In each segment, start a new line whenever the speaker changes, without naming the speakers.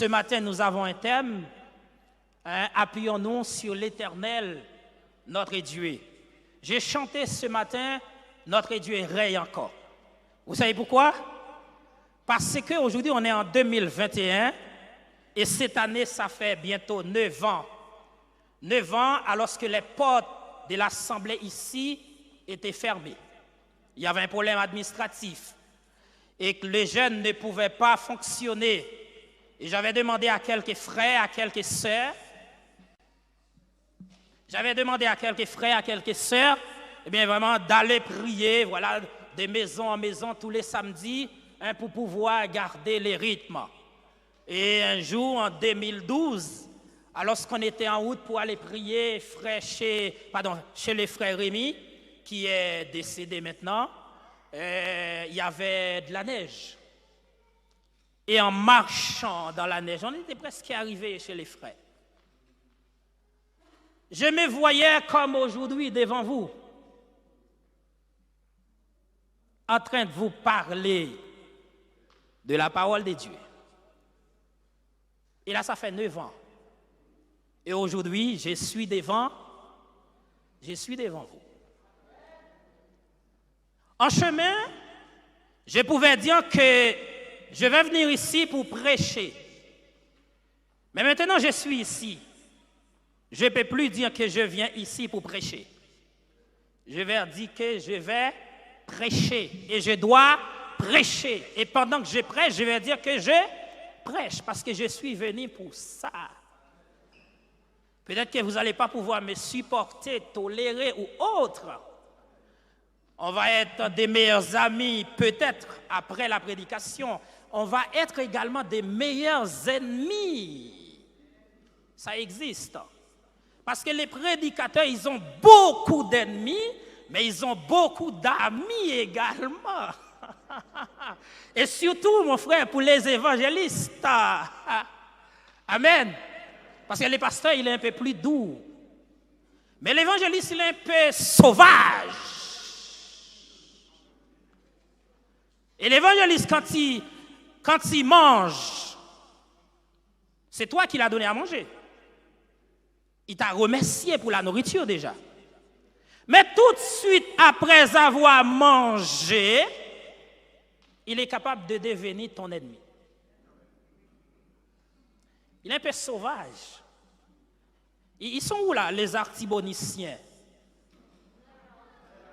Ce matin, nous avons un thème, appuyons-nous sur l'Éternel, notre Dieu. J'ai chanté ce matin, notre Dieu règne encore. Vous savez pourquoi? Parce qu'aujourd'hui, on est en 2021 et cette année, ça fait bientôt 9 ans. 9 ans alors que les portes de l'Assemblée ici étaient fermées. Il y avait un problème administratif et que les jeunes ne pouvaient pas fonctionner. Et j'avais demandé à quelques frères, à quelques sœurs, eh bien vraiment d'aller prier, voilà, de maison en maison tous les samedis, pour pouvoir garder les rythmes. Et un jour, en 2012, alors qu'on était en route pour aller prier chez les frères Rémi, qui est décédé maintenant, il y avait de la neige. Et en marchant dans la neige, on était presque arrivé chez les frères. Je me voyais comme aujourd'hui devant vous, en train de vous parler de la parole de Dieu. Et là, ça fait 9 ans. Et aujourd'hui, je suis devant vous. En chemin, je pouvais dire que je vais venir ici pour prêcher. Mais maintenant, je suis ici. Je ne peux plus dire que je viens ici pour prêcher. Je vais dire que je vais prêcher. Et je dois prêcher. Et pendant que je prêche, je vais dire que je prêche. Parce que je suis venu pour ça. Peut-être que vous n'allez pas pouvoir me supporter, tolérer ou autre. On va être des meilleurs amis, peut-être après la prédication. On va être également des meilleurs ennemis. Ça existe. Parce que les prédicateurs, ils ont beaucoup d'ennemis, mais ils ont beaucoup d'amis également. Et surtout, mon frère, pour les évangélistes. Amen. Parce que le pasteur, il est un peu plus doux. Mais l'évangéliste, il est un peu sauvage. Et l'évangéliste, quand il mange, c'est toi qui l'as donné à manger. Il t'a remercié pour la nourriture déjà. Mais tout de suite après avoir mangé, il est capable de devenir ton ennemi. Il est un peu sauvage. Ils sont où là, les artiboniciens?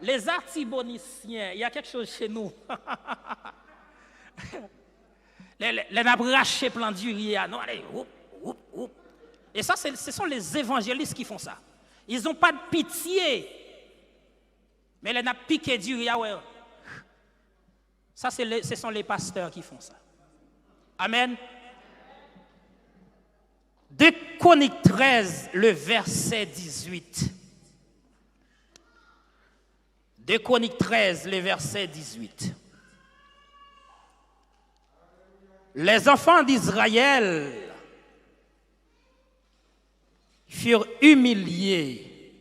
Les artiboniciens, il y a quelque chose chez nous. Les nabraches plein d'uria. Non, allez, oup. Et ça, ce sont les évangélistes qui font ça. Ils n'ont pas de pitié. Mais les nappes piquées d'uria, ouais. Ça, ce sont les pasteurs qui font ça. Amen. 2 Chroniques 13, le verset 18. 2 Chroniques 13, le verset 18. Les enfants d'Israël furent humiliés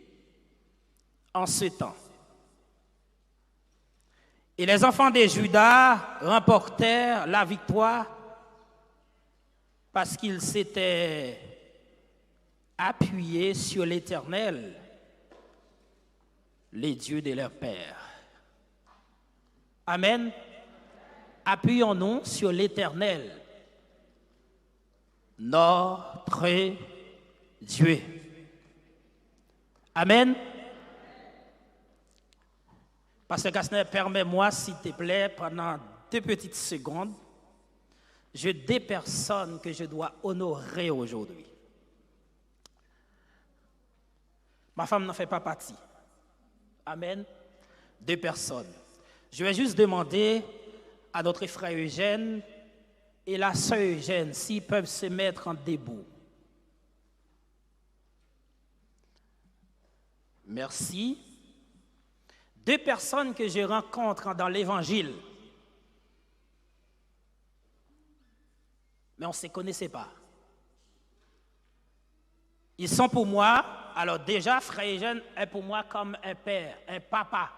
en ce temps. Et les enfants de Juda remportèrent la victoire parce qu'ils s'étaient appuyés sur l'Éternel, les dieux de leur père. Amen. Appuyons-nous sur l'Éternel, notre Dieu. Amen. Pasteur Kastner, permets-moi, s'il te plaît, pendant 2 petites secondes, j'ai 2 personnes que je dois honorer aujourd'hui. Ma femme n'en fait pas partie. Amen. 2 personnes. Je vais juste demander à notre frère Eugène et la sœur Eugène s'ils peuvent se mettre en debout. Merci. 2 personnes que je rencontre dans l'Évangile. Mais on ne se connaissait pas. Ils sont pour moi, alors déjà, frère Eugène est pour moi comme un père, un papa.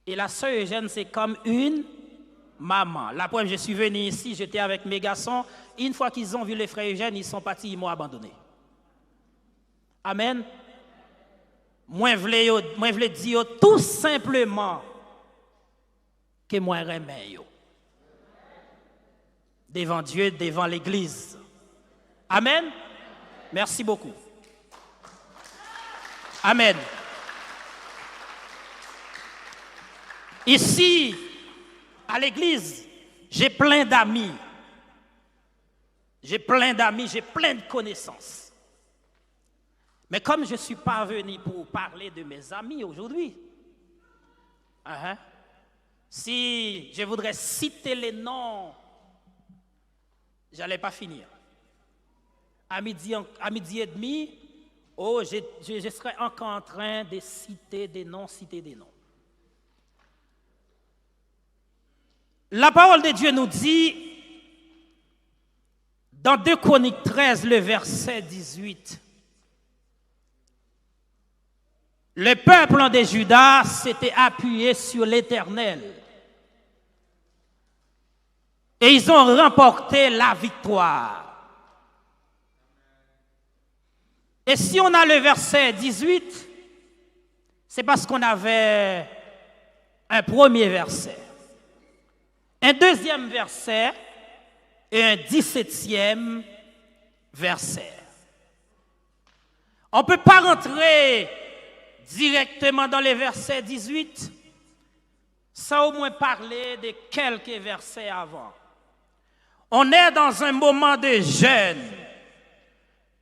Et la sœur Eugène, c'est comme une maman. La preuve, je suis venu ici, j'étais avec mes garçons. Une fois qu'ils ont vu les frères Eugène, ils sont partis, ils m'ont abandonné. Amen. Moi, je voulais dire tout simplement que moi, remets devant Dieu, devant l'Église. Amen. Merci beaucoup. Amen. Ici, à l'église, j'ai plein d'amis. J'ai plein de connaissances. Mais comme je ne suis pas venu pour parler de mes amis aujourd'hui, si je voudrais citer les noms, je n'allais pas finir. À midi et demi, je serais encore en train de citer des noms. La parole de Dieu nous dit, dans 2 Chroniques 13, le verset 18, le peuple de Juda s'était appuyé sur l'Éternel et ils ont remporté la victoire. Et si on a le verset 18, c'est parce qu'on avait un premier verset, un deuxième verset et un 17e verset. On ne peut pas rentrer directement dans les versets 18 sans au moins parler de quelques versets avant. On est dans un moment de jeûne.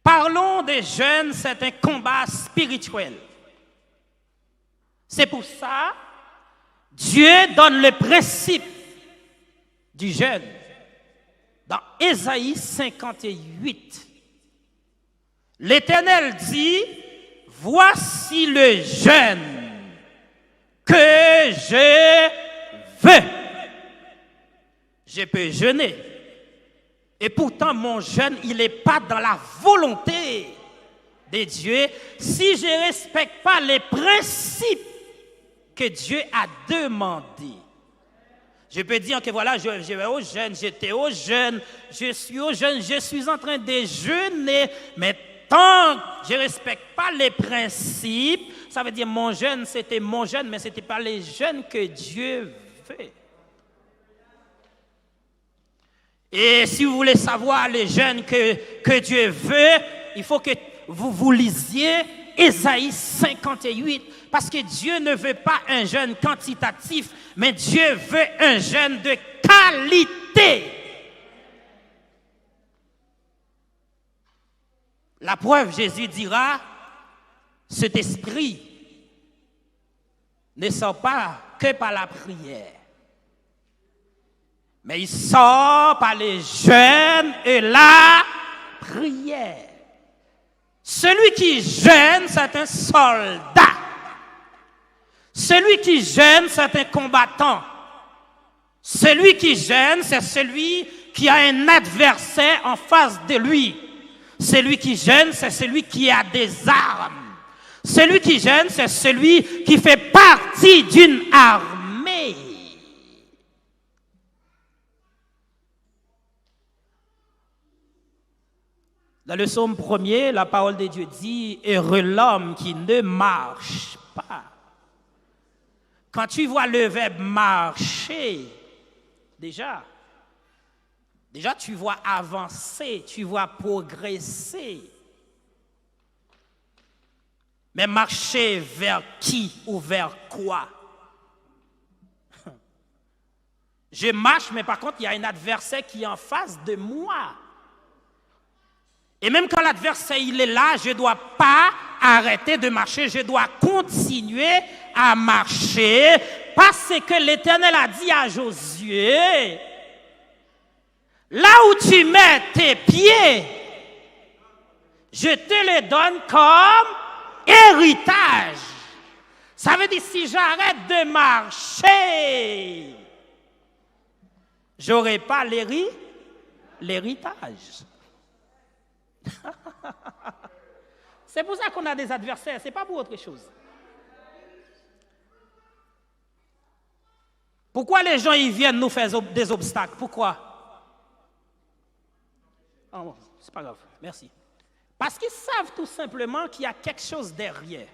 Parlons des jeûnes, c'est un combat spirituel. C'est pour ça Dieu donne le principe du jeûne dans Ésaïe 58. L'Éternel dit, voici le jeûne que je veux. Je peux jeûner. Et pourtant, mon jeûne, il n'est pas dans la volonté de Dieu si je ne respecte pas les principes que Dieu a demandés. Je peux dire que voilà, je vais au jeûne, j'étais au jeûne, je suis au jeûne, je suis en train de jeûner, mais tant que je ne respecte pas les principes, ça veut dire mon jeûne, c'était mon jeûne, mais ce n'était pas les jeûnes que Dieu veut. Et si vous voulez savoir les jeûnes que Dieu veut, il faut que vous lisiez Ésaïe 58, parce que Dieu ne veut pas un jeûne quantitatif, mais Dieu veut un jeûne de qualité. La preuve, Jésus dira, cet esprit ne sort pas que par la prière, mais il sort par les jeûnes et la prière. Celui qui jeûne, c'est un soldat. Celui qui jeûne, c'est un combattant. Celui qui jeûne, c'est celui qui a un adversaire en face de lui. Celui qui jeûne, c'est celui qui a des armes. Celui qui jeûne, c'est celui qui fait partie d'une armée. Dans le psaume 1er, la parole de Dieu dit « Heureux l'homme qui ne marche pas ». Quand tu vois le verbe « marcher », déjà tu vois avancer, tu vois progresser. Mais marcher vers qui ou vers quoi? Je marche, mais par contre, il y a un adversaire qui est en face de moi. Et même quand l'adversaire il est là, je ne dois pas arrêter de marcher, je dois continuer à marcher parce que l'Éternel a dit à Josué, là où tu mets tes pieds, je te les donne comme héritage. Ça veut dire si j'arrête de marcher, je n'aurai pas l'héritage. C'est pour ça qu'on a des adversaires, ce n'est pas pour autre chose. Pourquoi les gens ils viennent nous faire des obstacles? Pourquoi? Oh, c'est pas grave, merci. Parce qu'ils savent tout simplement qu'il y a quelque chose derrière.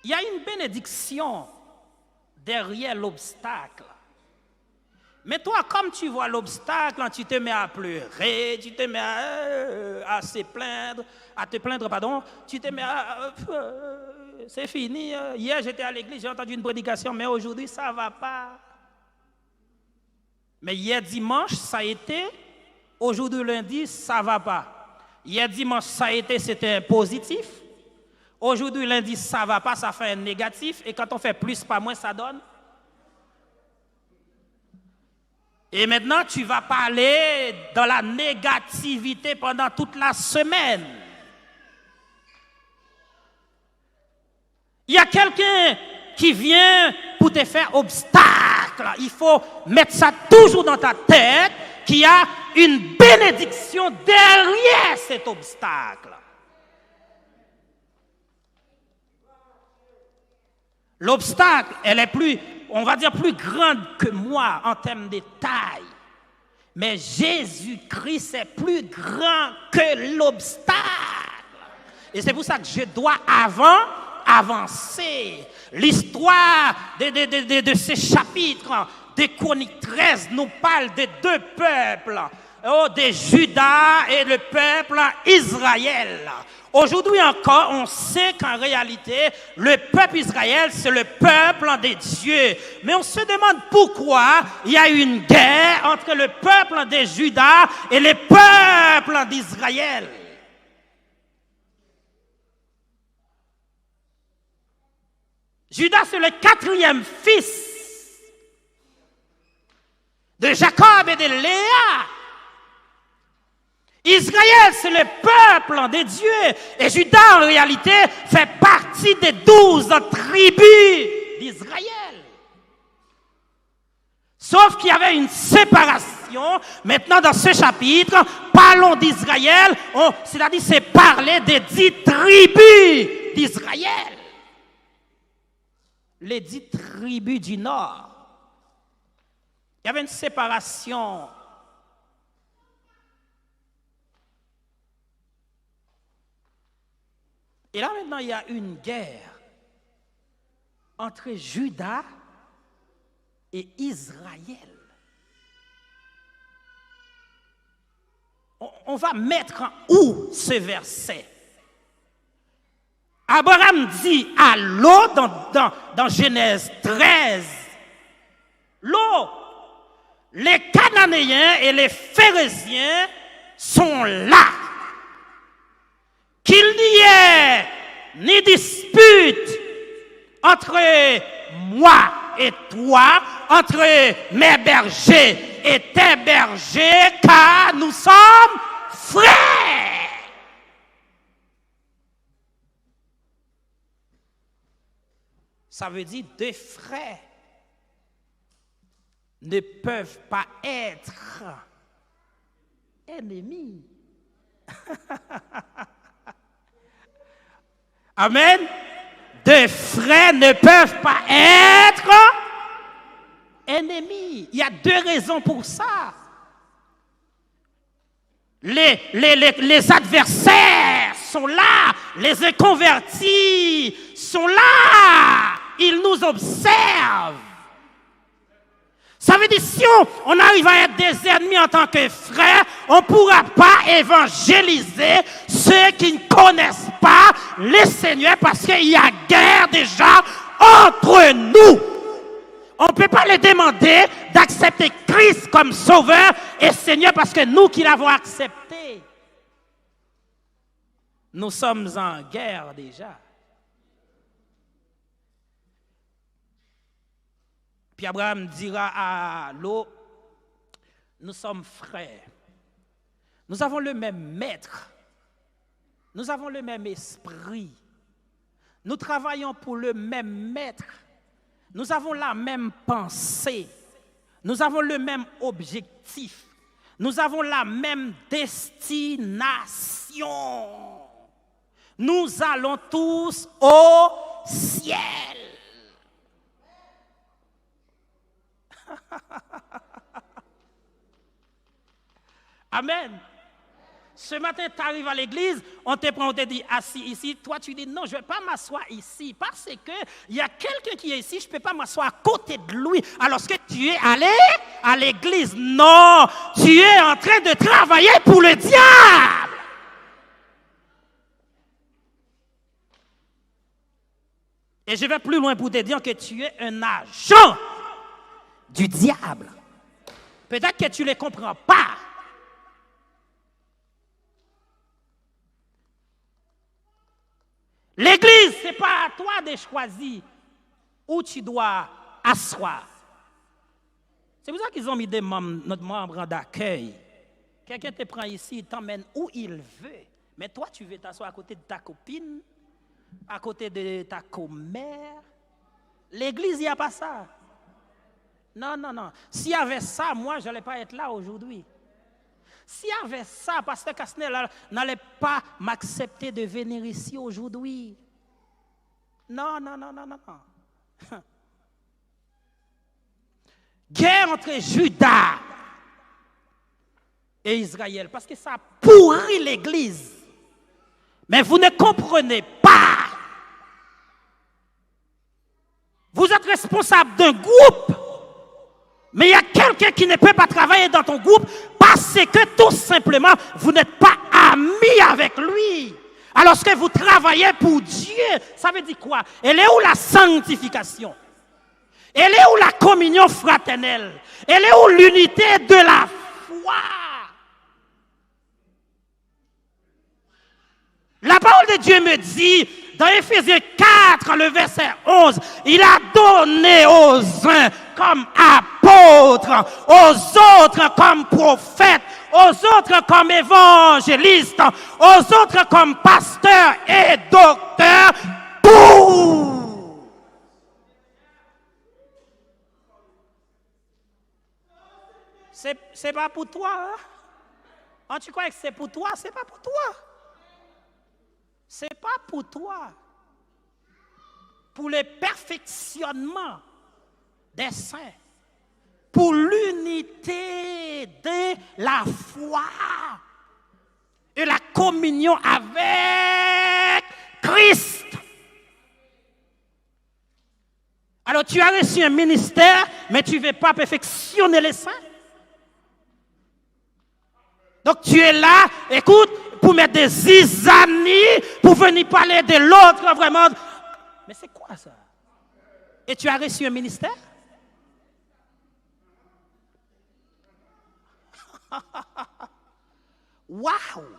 Il y a une bénédiction derrière l'obstacle. Mais toi, comme tu vois l'obstacle, tu te mets à pleurer, tu te mets à te plaindre, pardon, tu te mets à... c'est fini. Hier, j'étais à l'église, j'ai entendu une prédication, mais aujourd'hui, ça ne va pas. Mais hier dimanche, ça a été. Aujourd'hui, lundi, ça ne va pas. Hier dimanche, ça a été, c'était positif. Aujourd'hui, lundi, ça ne va pas, ça fait un négatif. Et quand on fait plus, pas moins, ça donne. Et maintenant, tu vas parler dans la négativité pendant toute la semaine. Il y a quelqu'un qui vient pour te faire obstacle. Il faut mettre ça toujours dans ta tête qu'il y a une bénédiction derrière cet obstacle. L'obstacle, elle est plus, on va dire, plus grande que moi en termes de taille. Mais Jésus-Christ est plus grand que l'obstacle. Et c'est pour ça que je dois avancer. L'histoire de ces chapitres de Chroniques 13 nous parle de deux peuples, de Juda et le peuple Israël. Aujourd'hui encore, on sait qu'en réalité, le peuple Israël, c'est le peuple de Dieu. Mais on se demande pourquoi il y a une guerre entre le peuple de Juda et le peuple d'Israël. Judas, c'est le quatrième fils de Jacob et de Léa. Israël, c'est le peuple de Dieu. Et Judas, en réalité, fait partie des 12 tribus d'Israël. Sauf qu'il y avait une séparation. Maintenant, dans ce chapitre, parlons d'Israël. C'est-à-dire, c'est parler des 10 tribus d'Israël. Les 10 tribus du Nord. Il y avait une séparation. Et là, maintenant, il y a une guerre entre Juda et Israël. On va mettre en où ce verset? Abraham dit à Lot dans Genèse 13, Lot, les Cananéens et les Phérésiens sont là. Qu'il n'y ait ni dispute entre moi et toi, entre mes bergers et tes bergers, car nous sommes frères. Ça veut dire deux frères ne peuvent pas être ennemis. Amen. Deux frères ne peuvent pas être ennemis. Il y a deux raisons pour ça. Les adversaires sont là. Les inconvertis sont là. Ils nous observent. Ça veut dire si on arrive à être des ennemis en tant que frères, on ne pourra pas évangéliser ceux qui ne connaissent pas le Seigneur parce qu'il y a guerre déjà entre nous. On ne peut pas les demander d'accepter Christ comme sauveur et Seigneur parce que nous qui l'avons accepté, nous sommes en guerre déjà. Puis Abraham dira à Lot, nous sommes frères. Nous avons le même maître. Nous avons le même esprit. Nous travaillons pour le même maître. Nous avons la même pensée. Nous avons le même objectif. Nous avons la même destination. Nous allons tous au ciel. Amen. Ce matin, tu arrives à l'église, on te prend, on te dit assis ici. Toi, tu dis non, je ne vais pas m'asseoir ici parce qu'il y a quelqu'un qui est ici, je ne peux pas m'asseoir à côté de lui alors que tu es allé à l'église. Non, tu es en train de travailler pour le diable. Et je vais plus loin pour te dire que tu es un agent du diable. Peut-être que tu ne les comprends pas. L'église, ce n'est pas à toi de choisir où tu dois asseoir. C'est pour ça qu'ils ont mis notre membre d'accueil. Quelqu'un te prend ici, il t'emmène où il veut. Mais toi, tu veux t'asseoir à côté de ta copine, à côté de ta commère. L'église, il n'y a pas ça. Non, non, non. S'il y avait ça, moi, je n'allais pas être là aujourd'hui. S'il y avait ça, Pasteur Casnel n'allait pas m'accepter de venir ici aujourd'hui. Non, non, non, non, non, non. Guerre entre Juda et Israël, parce que ça pourrit l'Église. Mais vous ne comprenez pas. Vous êtes responsable d'un groupe. Mais il y a quelqu'un qui ne peut pas travailler dans ton groupe parce que tout simplement, vous n'êtes pas amis avec lui. Alors que vous travaillez pour Dieu, ça veut dire quoi? Elle est où la sanctification? Elle est où la communion fraternelle? Elle est où l'unité de la foi? La parole de Dieu me dit, dans Éphésiens 4, le verset 11, il a donné aux uns comme apôtres, aux autres comme prophètes, aux autres comme évangélistes, aux autres comme pasteurs et docteurs, pour... C'est pas pour toi, hein? Quand tu crois que c'est pour toi, c'est pas pour toi. Ce n'est pas pour toi. Pour le perfectionnement des saints. Pour l'unité de la foi. Et la communion avec Christ. Alors tu as reçu un ministère, mais tu ne veux pas perfectionner les saints. Donc tu es là, écoute, pour mettre des zizanies, pour venir parler de l'autre, vraiment. Mais c'est quoi ça? Et tu as reçu un ministère? Waouh!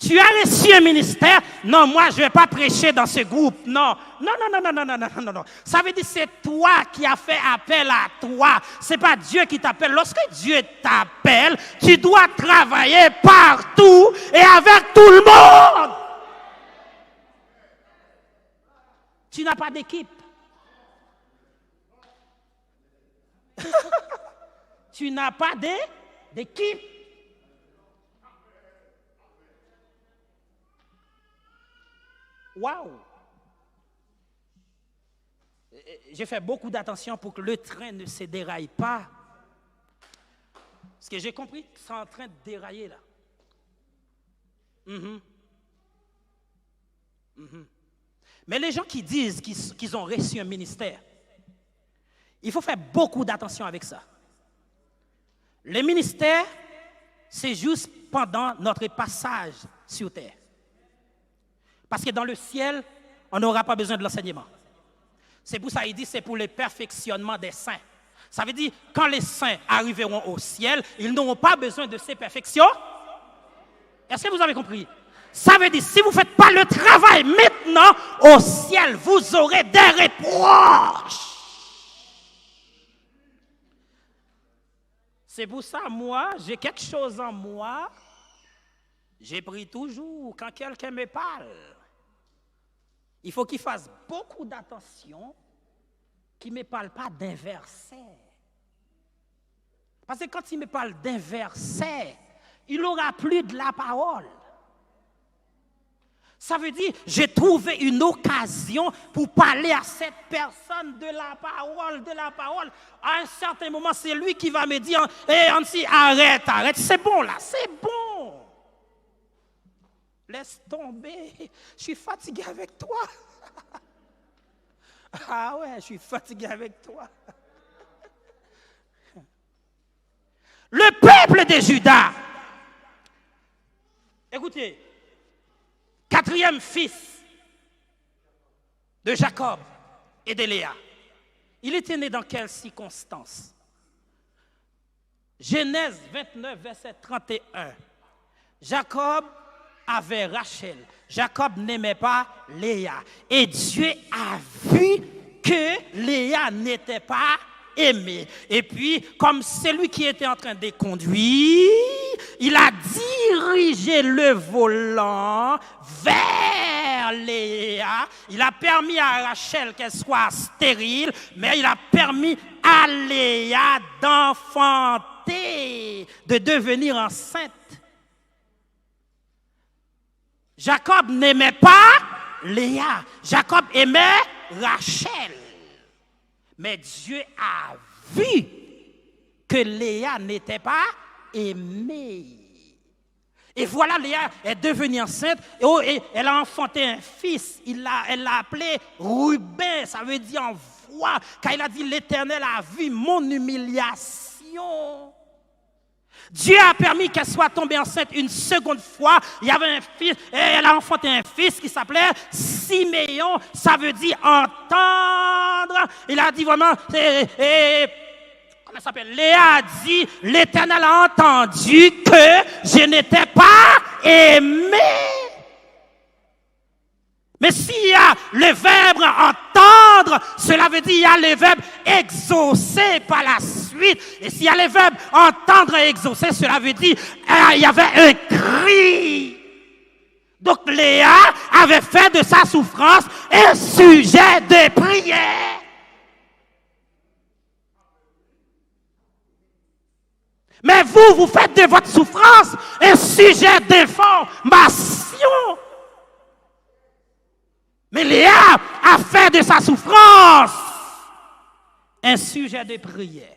Tu as reçu un ministère? Non, moi, je ne vais pas prêcher dans ce groupe. Non. Non, non, non, non, non, non, non, non, non. Ça veut dire que c'est toi qui as fait appel à toi. Ce n'est pas Dieu qui t'appelle. Lorsque Dieu t'appelle, tu dois travailler partout et avec tout le monde. Tu n'as pas d'équipe. Tu n'as pas d'équipe. Waouh! J'ai fait beaucoup d'attention pour que le train ne se déraille pas. Parce que j'ai compris que c'est en train de dérailler là. Mais les gens qui disent qu'ils ont reçu un ministère, il faut faire beaucoup d'attention avec ça. Le ministère, c'est juste pendant notre passage sur terre. Parce que dans le ciel, on n'aura pas besoin de l'enseignement. C'est pour ça qu'il dit c'est pour le perfectionnement des saints. Ça veut dire quand les saints arriveront au ciel, ils n'auront pas besoin de ces perfections. Est-ce que vous avez compris? Ça veut dire si vous ne faites pas le travail maintenant, au ciel, vous aurez des reproches. C'est pour ça, moi, j'ai quelque chose en moi. J'ai pris toujours quand quelqu'un me parle. Il faut qu'il fasse beaucoup d'attention, qu'il ne me parle pas d'un verset. Parce que quand il me parle d'un verset, il n'aura plus de la parole. Ça veut dire, j'ai trouvé une occasion pour parler à cette personne de la parole, de la parole. À un certain moment, c'est lui qui va me dire, hé, Ansi, arrête, c'est bon là, c'est bon. Laisse tomber, je suis fatigué avec toi. Ah ouais, je suis fatigué avec toi. Le peuple de Juda, écoutez, quatrième fils de Jacob et de Léa. Il était né dans quelles circonstances? Genèse 29, verset 31. Jacob avait Rachel. Jacob n'aimait pas Léa. Et Dieu a vu que Léa n'était pas aimée. Et puis, comme c'est lui qui était en train de conduire, il a dirigé le volant vers Léa. Il a permis à Rachel qu'elle soit stérile, mais il a permis à Léa d'enfanter, de devenir enceinte. Jacob n'aimait pas Léa. Jacob aimait Rachel. Mais Dieu a vu que Léa n'était pas aimée. Et voilà, Léa est devenue enceinte et elle a enfanté un fils. Elle l'a appelé Ruben, ça veut dire en voix. Car il a dit, l'Éternel a vu mon humiliation. Dieu a permis qu'elle soit tombée enceinte une seconde fois. Il y avait un fils, et elle a enfanté un fils qui s'appelait Siméon. Ça veut dire entendre. Il a dit vraiment, comment ça s'appelle? Léa a dit, l'Éternel a entendu que je n'étais pas aimé. Mais s'il y a le verbe entendre, cela veut dire il y a le verbe exaucer par la suite. Et s'il y a le verbe entendre et exaucer, cela veut dire il y avait un cri. Donc Léa avait fait de sa souffrance un sujet de prière. Mais vous faites de votre souffrance un sujet d'information. Mais Léa a fait de sa souffrance un sujet de prière.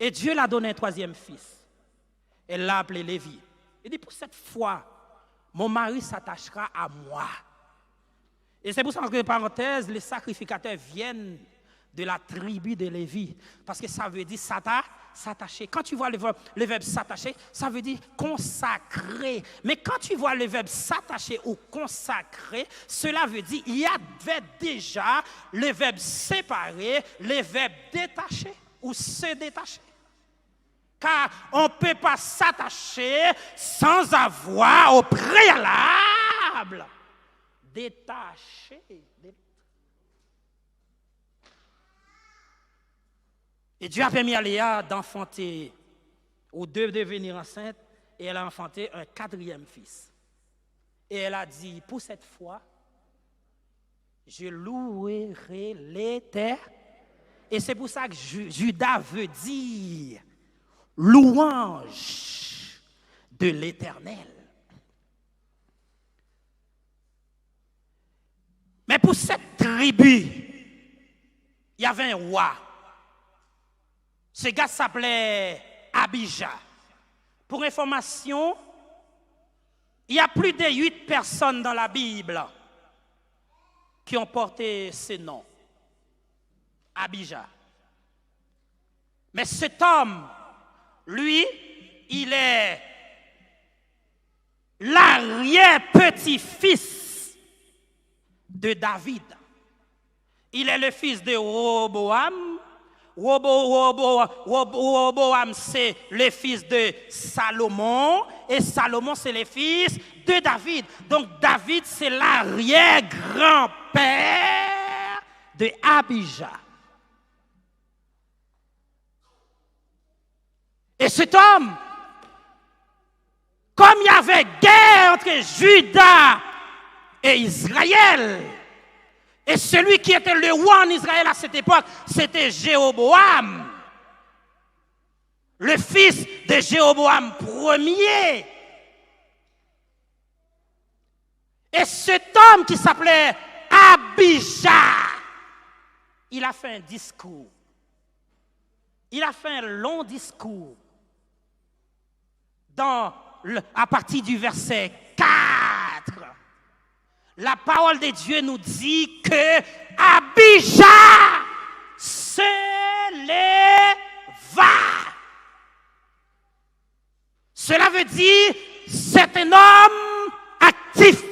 Et Dieu l'a donné un troisième fils. Elle l'a appelé Lévi. Il dit, pour cette fois, mon mari s'attachera à moi. Et c'est pour ça que, parenthèse, les sacrificateurs viennent de la tribu de Lévi. Parce que ça veut dire s'attacher. Quand tu vois le verbe s'attacher, ça veut dire consacrer. Mais quand tu vois le verbe s'attacher ou consacrer, cela veut dire il y avait déjà le verbe séparer, le verbe détacher ou se détacher. Car on ne peut pas s'attacher sans avoir au préalable détaché. Et Dieu a permis à Léa d'enfanter, ou de devenir enceinte, et elle a enfanté un quatrième fils. Et elle a dit, pour cette fois, je louerai l'Éternel. Et c'est pour ça que Judas veut dire louange de l'Éternel. Mais pour cette tribu, il y avait un roi. Ce gars s'appelait Abijah. Pour information, il y a plus de 8 personnes dans la Bible qui ont porté ce nom. Abijah. Mais cet homme, lui, il est l'arrière-petit-fils de David. Il est le fils de Roboam. Roboam, c'est le fils de Salomon, et Salomon, c'est le fils de David. Donc, David, c'est l'arrière-grand-père de Abijah. Et cet homme, comme il y avait guerre entre Juda et Israël, et celui qui était le roi en Israël à cette époque, c'était Jéroboam, le fils de Jéroboam Ier. Et cet homme qui s'appelait Abijah, il a fait un discours. Il a fait un long discours à partir du verset 4. La parole de Dieu nous dit que Abijah se leva. Cela veut dire c'est un homme actif.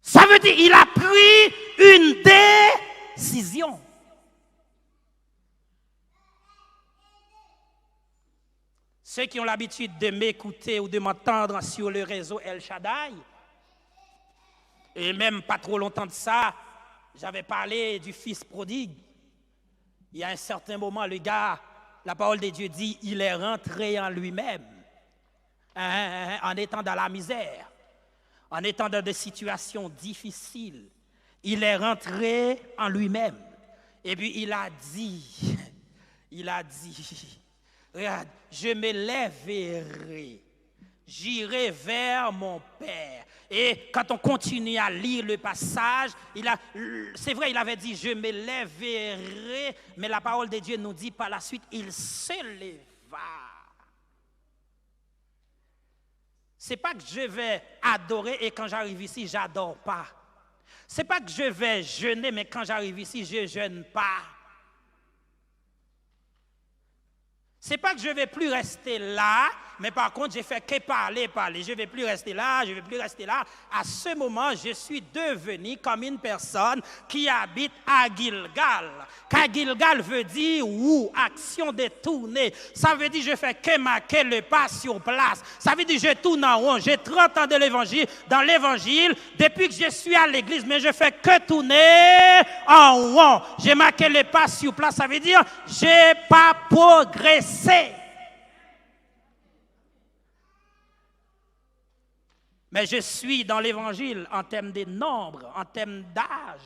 Ça veut dire il a pris une décision. Ceux qui ont l'habitude de m'écouter ou de m'entendre sur le réseau El Shaddai, et même pas trop longtemps de ça, j'avais parlé du fils prodigue. Il y a un certain moment, le gars, la parole de Dieu dit, il est rentré en lui-même, en étant dans la misère, en étant dans des situations difficiles. Il est rentré en lui-même. Et puis il a dit, regarde, je me lèverai, j'irai vers mon Père. Et quand on continue à lire le passage, c'est vrai, il avait dit, je me lèverai, mais la parole de Dieu nous dit par la suite, il se leva. C'est pas que je vais adorer et quand j'arrive ici, j'adore pas. C'est pas que je vais jeûner, mais quand j'arrive ici, je jeûne pas. C'est pas que je vais plus rester là, mais par contre, j'ai fait que parler. Je vais plus rester là, je vais plus rester là. À ce moment, je suis devenu comme une personne qui habite à Gilgal. Car Gilgal veut dire action détournée. Ça veut dire je fais que marquer le pas sur place. Ça veut dire je tourne en rond. J'ai 30 ans de l'évangile, dans l'évangile, depuis que je suis à l'église, mais je fais que tourner en rond. J'ai marqué le pas sur place. Ça veut dire j'ai pas progressé. Mais je suis dans l'évangile en termes de nombre, en termes d'âge.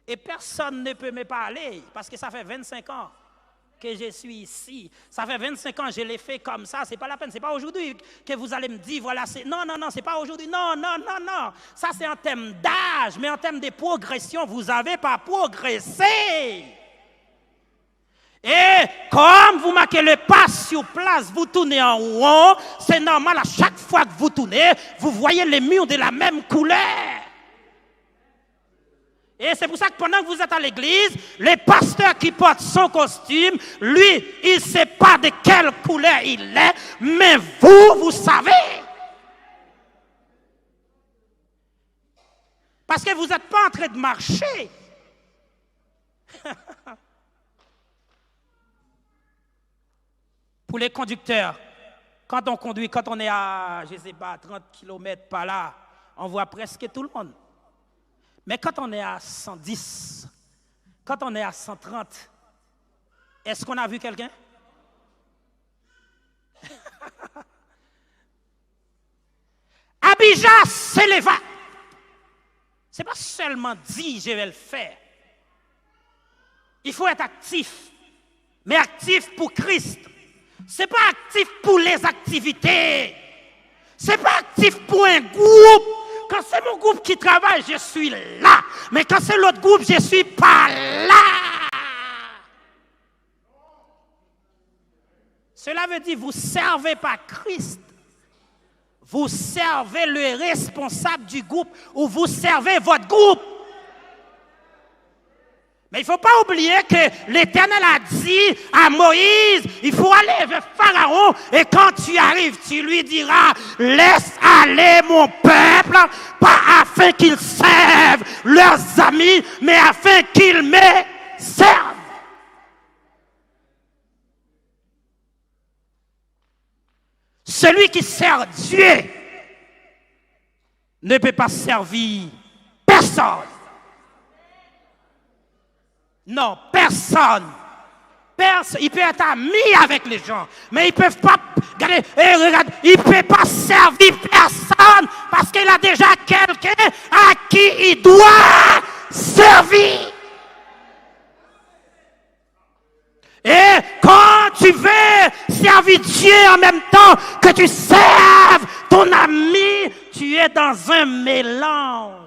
Et personne ne peut me parler parce que ça fait 25 ans que je suis ici. Ça fait 25 ans que je l'ai fait comme ça. C'est pas la peine. C'est pas aujourd'hui que vous allez me dire, voilà, c'est... Non, c'est pas aujourd'hui. Non. Ça, c'est en termes d'âge. Mais en termes de progression, vous n'avez pas progressé. Et comme vous marquez le pas sur place, vous tournez en rond, c'est normal, à chaque fois que vous tournez, vous voyez les murs de la même couleur. Et c'est pour ça que pendant que vous êtes à l'église, le pasteur qui porte son costume, lui, il ne sait pas de quelle couleur il est, mais vous savez. Parce que vous n'êtes pas en train de marcher. Pour les conducteurs, quand on conduit, quand on est à, je ne sais pas, 30 km par là, on voit presque tout le monde. Mais quand on est à 110, quand on est à 130, est-ce qu'on a vu quelqu'un? Abijah s'éleva. Ce n'est pas seulement dit, je vais le faire. Il faut être actif, mais actif pour Christ. Ce n'est pas actif pour les activités. Ce n'est pas actif pour un groupe. Quand c'est mon groupe qui travaille, je suis là. Mais quand c'est l'autre groupe, je ne suis pas là. Cela veut dire que vous ne servez pas Christ. Vous servez le responsable du groupe ou vous servez votre groupe. Mais il ne faut pas oublier que l'Éternel a dit à Moïse, il faut aller vers Pharaon et quand tu arrives, tu lui diras, laisse aller mon peuple, pas afin qu'ils servent leurs amis, mais afin qu'ils me servent. Celui qui sert Dieu ne peut pas servir personne. Non, personne. Il peut être ami avec les gens, mais ils ne peuvent pas, regarde, il ne peut pas servir personne parce qu'il a déjà quelqu'un à qui il doit servir. Et quand tu veux servi Dieu en même temps que tu serves ton ami, tu es dans un mélange.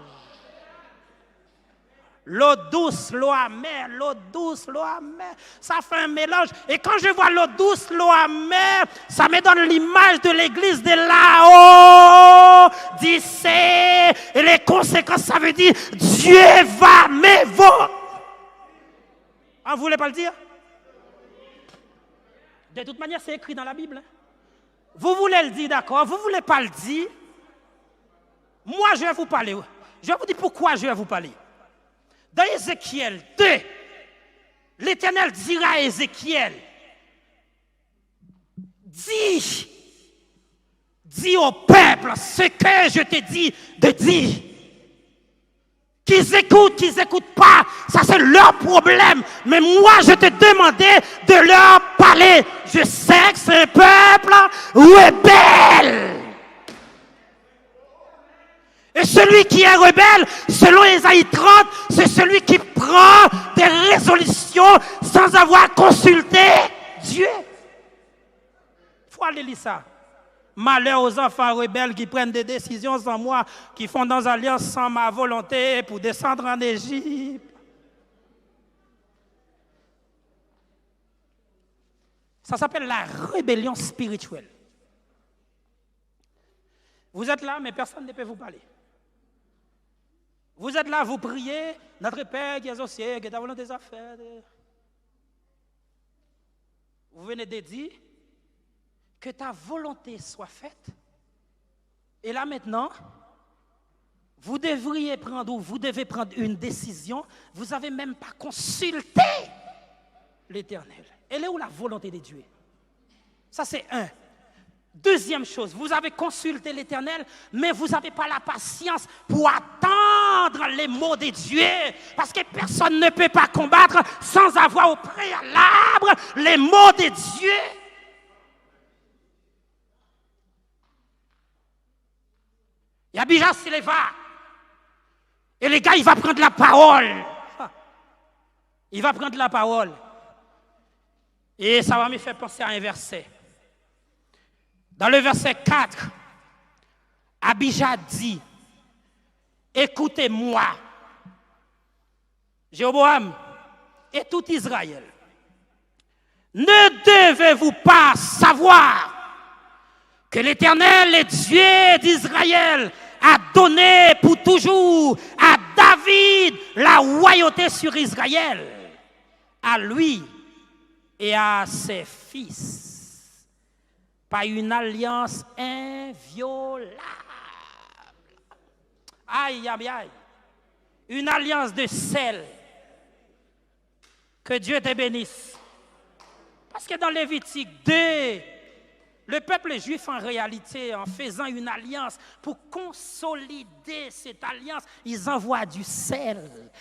L'eau douce, l'eau amère, l'eau douce, l'eau amère. Ça fait un mélange. Et quand je vois l'eau douce, l'eau amère, ça me donne l'image de l'église de là-haut, d'ici. Et les conséquences, ça veut dire Dieu va m'évoquer. Ah, vous ne voulez pas le dire? De toute manière, c'est écrit dans la Bible. Vous voulez le dire, d'accord? Vous ne voulez pas le dire? Moi, je vais vous parler. Je vais vous dire pourquoi je vais vous parler. Dans Ézéchiel 2, l'Éternel dira à Ézéchiel, dis au peuple ce que je te dis de dire. Qu'ils n'écoutent pas, ça c'est leur problème. Mais moi, je te demandais de leur parler. Je sais que c'est un peuple rebelle. Et celui qui est rebelle, selon Ésaïe 30, c'est celui qui prend des résolutions sans avoir consulté Dieu. Il faut aller lire ça. Malheur aux enfants rebelles qui prennent des décisions sans moi, qui font des alliances sans ma volonté pour descendre en Égypte. Ça s'appelle la rébellion spirituelle. Vous êtes là, mais personne ne peut vous parler. Vous êtes là, vous priez, notre Père qui est aux cieux, qui est à volonté des affaires. Vous venez de dire que ta volonté soit faite. Et là maintenant, vous devriez prendre ou vous devez prendre une décision. Vous n'avez même pas consulté l'Éternel. Elle est où la volonté de Dieu? Ça c'est un. Deuxième chose, vous avez consulté l'Éternel, mais vous n'avez pas la patience pour attendre les mots de Dieu. Parce que personne ne peut pas combattre sans avoir au préalable les mots de Dieu. Il y a Abijah s'il va. Et les gars, il va prendre la parole. Il va prendre la parole. Et ça va me faire penser à un verset. Dans le verset 4, Abijah dit, écoutez-moi, Jéroboam et tout Israël, ne devez-vous pas savoir que l'Éternel, le Dieu d'Israël, a donné pour toujours à David la royauté sur Israël, à lui et à ses fils, par une alliance inviolable. Aïe, aïe, aïe. Une alliance de sel. Que Dieu te bénisse. Parce que dans Lévitique 2, le peuple juif, en réalité, en faisant une alliance, pour consolider cette alliance, ils envoient du sel.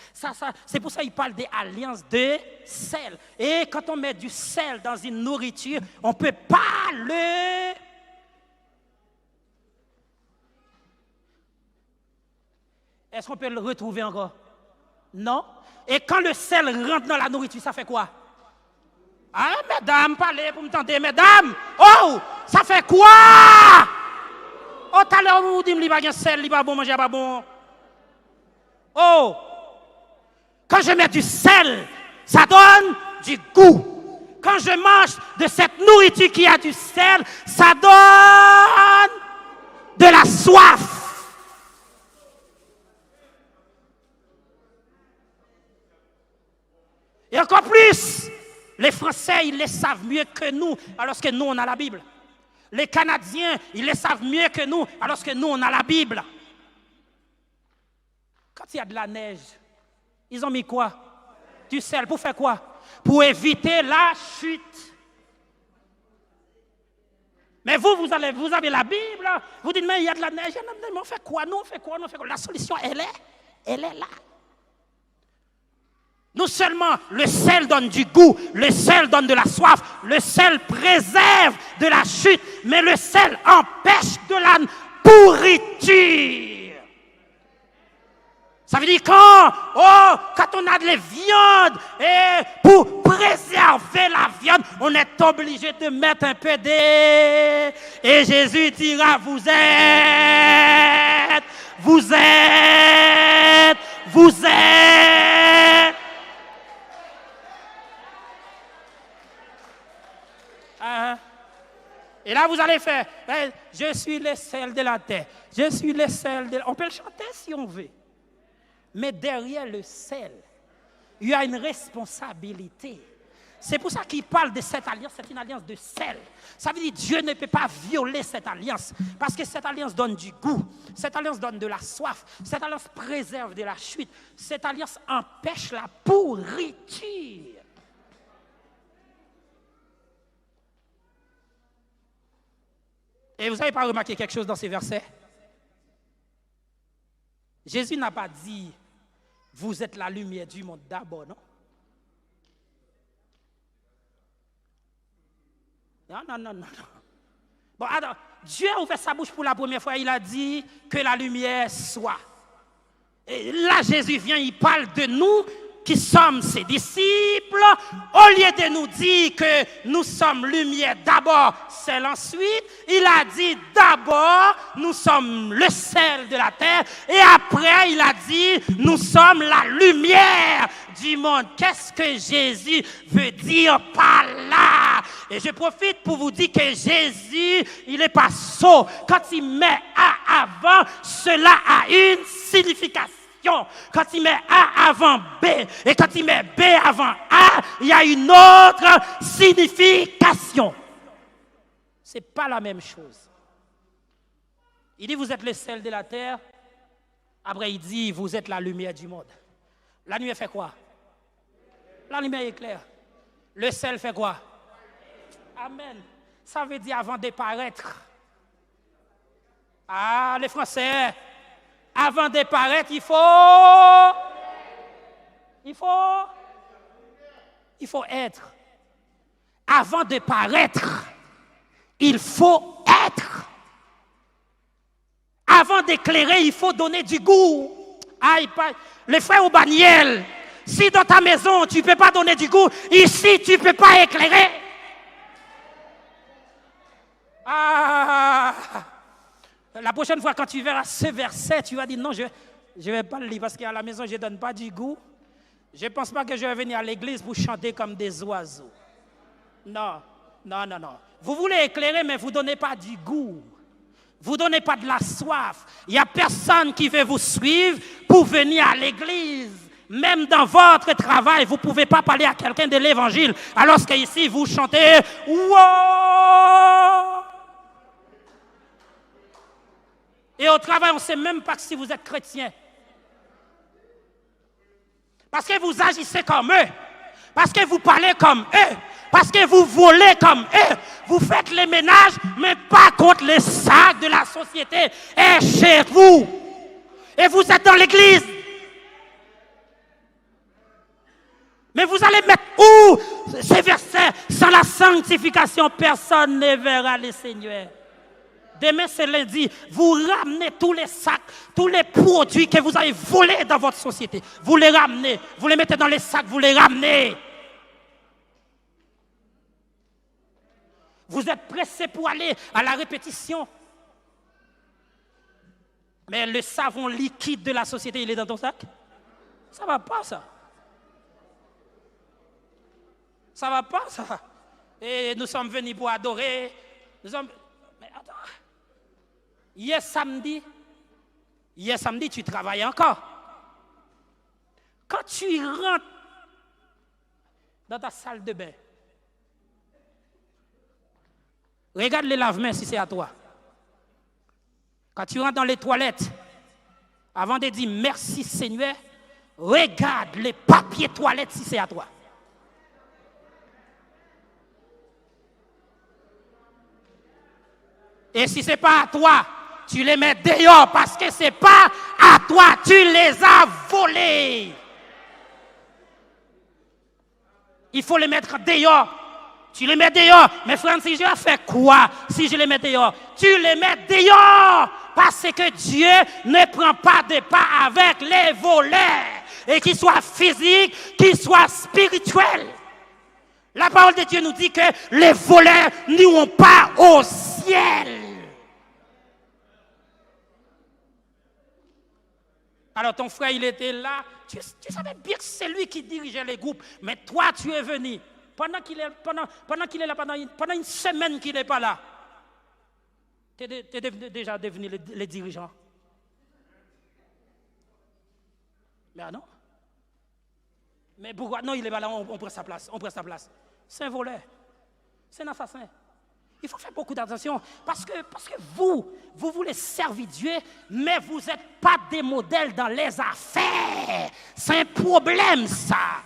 C'est pour ça qu'ils parlent des alliances de sel. Et quand on met du sel dans une nourriture, on ne peut pas le... Est-ce qu'on peut le retrouver encore? Non. Et quand le sel rentre dans la nourriture, ça fait quoi? Ah, mesdames, parlez pour me tenter, mesdames. Oh, ça fait quoi? Oh, tout à l'heure, vous dites, il n'y a pas de sel, il n'y a pas bon, manger, pas bon. Oh, quand je mets du sel, ça donne du goût. Quand je mange de cette nourriture qui a du sel, ça donne de la soif. Et encore plus, les Français, ils les savent mieux que nous, alors que nous, on a la Bible. Les Canadiens, ils les savent mieux que nous, alors que nous, on a la Bible. Quand il y a de la neige, ils ont mis quoi? Du sel. Pour faire quoi? Pour éviter la chute. Mais vous avez la Bible, vous dites, mais il y a de la neige, mais on fait quoi? Nous, on fait quoi? La solution, elle est là. Non seulement le sel donne du goût, le sel donne de la soif, le sel préserve de la chute, mais le sel empêche de la pourriture. Ça veut dire quand quand on a de la viande, et pour préserver la viande, on est obligé de mettre un peu de... Et Jésus dira, vous êtes. Et là, vous allez faire, je suis le sel de la terre. Je suis le sel de la... On peut le chanter si on veut. Mais derrière le sel, il y a une responsabilité. C'est pour ça qu'il parle de cette alliance, c'est une alliance de sel. Ça veut dire que Dieu ne peut pas violer cette alliance. Parce que cette alliance donne du goût. Cette alliance donne de la soif. Cette alliance préserve de la chute. Cette alliance empêche la pourriture. Et vous n'avez pas remarqué quelque chose dans ces versets? Jésus n'a pas dit, vous êtes la lumière du monde d'abord, non? Non. Bon, alors, Dieu a ouvert sa bouche pour la première fois, il a dit que la lumière soit. Et là, Jésus vient, il parle de nous qui sommes ses disciples. Au lieu de nous dire que nous sommes lumière d'abord, sel ensuite, il a dit d'abord, nous sommes le sel de la terre. Et après, il a dit, nous sommes la lumière du monde. Qu'est-ce que Jésus veut dire par là? Et je profite pour vous dire que Jésus, il n'est pas sot. Quand il met A avant, cela a une signification. Quand il met A avant B et quand il met B avant A, il y a une autre signification. Ce n'est pas la même chose. Il dit, vous êtes le sel de la terre. Après, il dit, vous êtes la lumière du monde. La lumière fait quoi? La lumière éclaire. Le sel fait quoi? Amen. Ça veut dire avant de paraître. Ah, les Français, avant de paraître, il faut être. Avant de paraître, il faut être. Avant d'éclairer, il faut donner du goût. Les frères Aubaniel, si dans ta maison, tu ne peux pas donner du goût, ici, tu ne peux pas éclairer. La prochaine fois, quand tu verras ce verset, tu vas dire non, je ne vais pas le lire parce qu'à la maison, je ne donne pas du goût. Je ne pense pas que je vais venir à l'église pour chanter comme des oiseaux. Non. Vous voulez éclairer, mais vous ne donnez pas du goût. Vous ne donnez pas de la soif. Il n'y a personne qui veut vous suivre pour venir à l'église. Même dans votre travail, vous ne pouvez pas parler à quelqu'un de l'évangile. Alors qu'ici, vous chantez « Wow !» Et au travail, on ne sait même pas si vous êtes chrétien. Parce que vous agissez comme eux. Parce que vous parlez comme eux. Parce que vous volez comme eux. Vous faites les ménages, mais pas contre les sacs de la société. Et chez vous. Et vous êtes dans l'église. Mais vous allez mettre où ces versets? Sans la sanctification, personne ne verra le Seigneur. Demain, c'est lundi. Vous ramenez tous les sacs, tous les produits que vous avez volés dans votre société. Vous les ramenez. Vous les mettez dans les sacs, vous les ramenez. Vous êtes pressés pour aller à la répétition. Mais le savon liquide de la société, il est dans ton sac? Ça ne va pas, ça. Ça ne va pas, ça. Et nous sommes venus pour adorer. Mais attends. Hier samedi, tu travailles encore. Quand tu rentres dans ta salle de bain, regarde les lave-mains si c'est à toi. Quand tu rentres dans les toilettes, avant de dire merci Seigneur, regarde les papiers toilettes si c'est à toi. Et si ce n'est pas à toi, tu les mets dehors parce que ce n'est pas à toi, tu les as volés. Il faut les mettre dehors. Tu les mets dehors. Mais Francis, je vais faire quoi si je les mets dehors? Tu les mets dehors parce que Dieu ne prend pas de part avec les voleurs. et qu'il soit physique, qu'il soit spirituel. La parole de Dieu nous dit que les voleurs n'iront pas au ciel. Alors ton frère, il était là, tu savais bien que c'est lui qui dirigeait les groupes, mais toi, tu es venu. Pendant qu'il est là, pendant une semaine qu'il n'est pas là, tu es déjà devenu les dirigeants. Mais non. Mais pourquoi? Non, il n'est pas là, on prend sa place. C'est un voleur. C'est un assassin. Il faut faire beaucoup d'attention parce que vous voulez servir Dieu, mais vous n'êtes pas des modèles dans les affaires. C'est un problème, ça.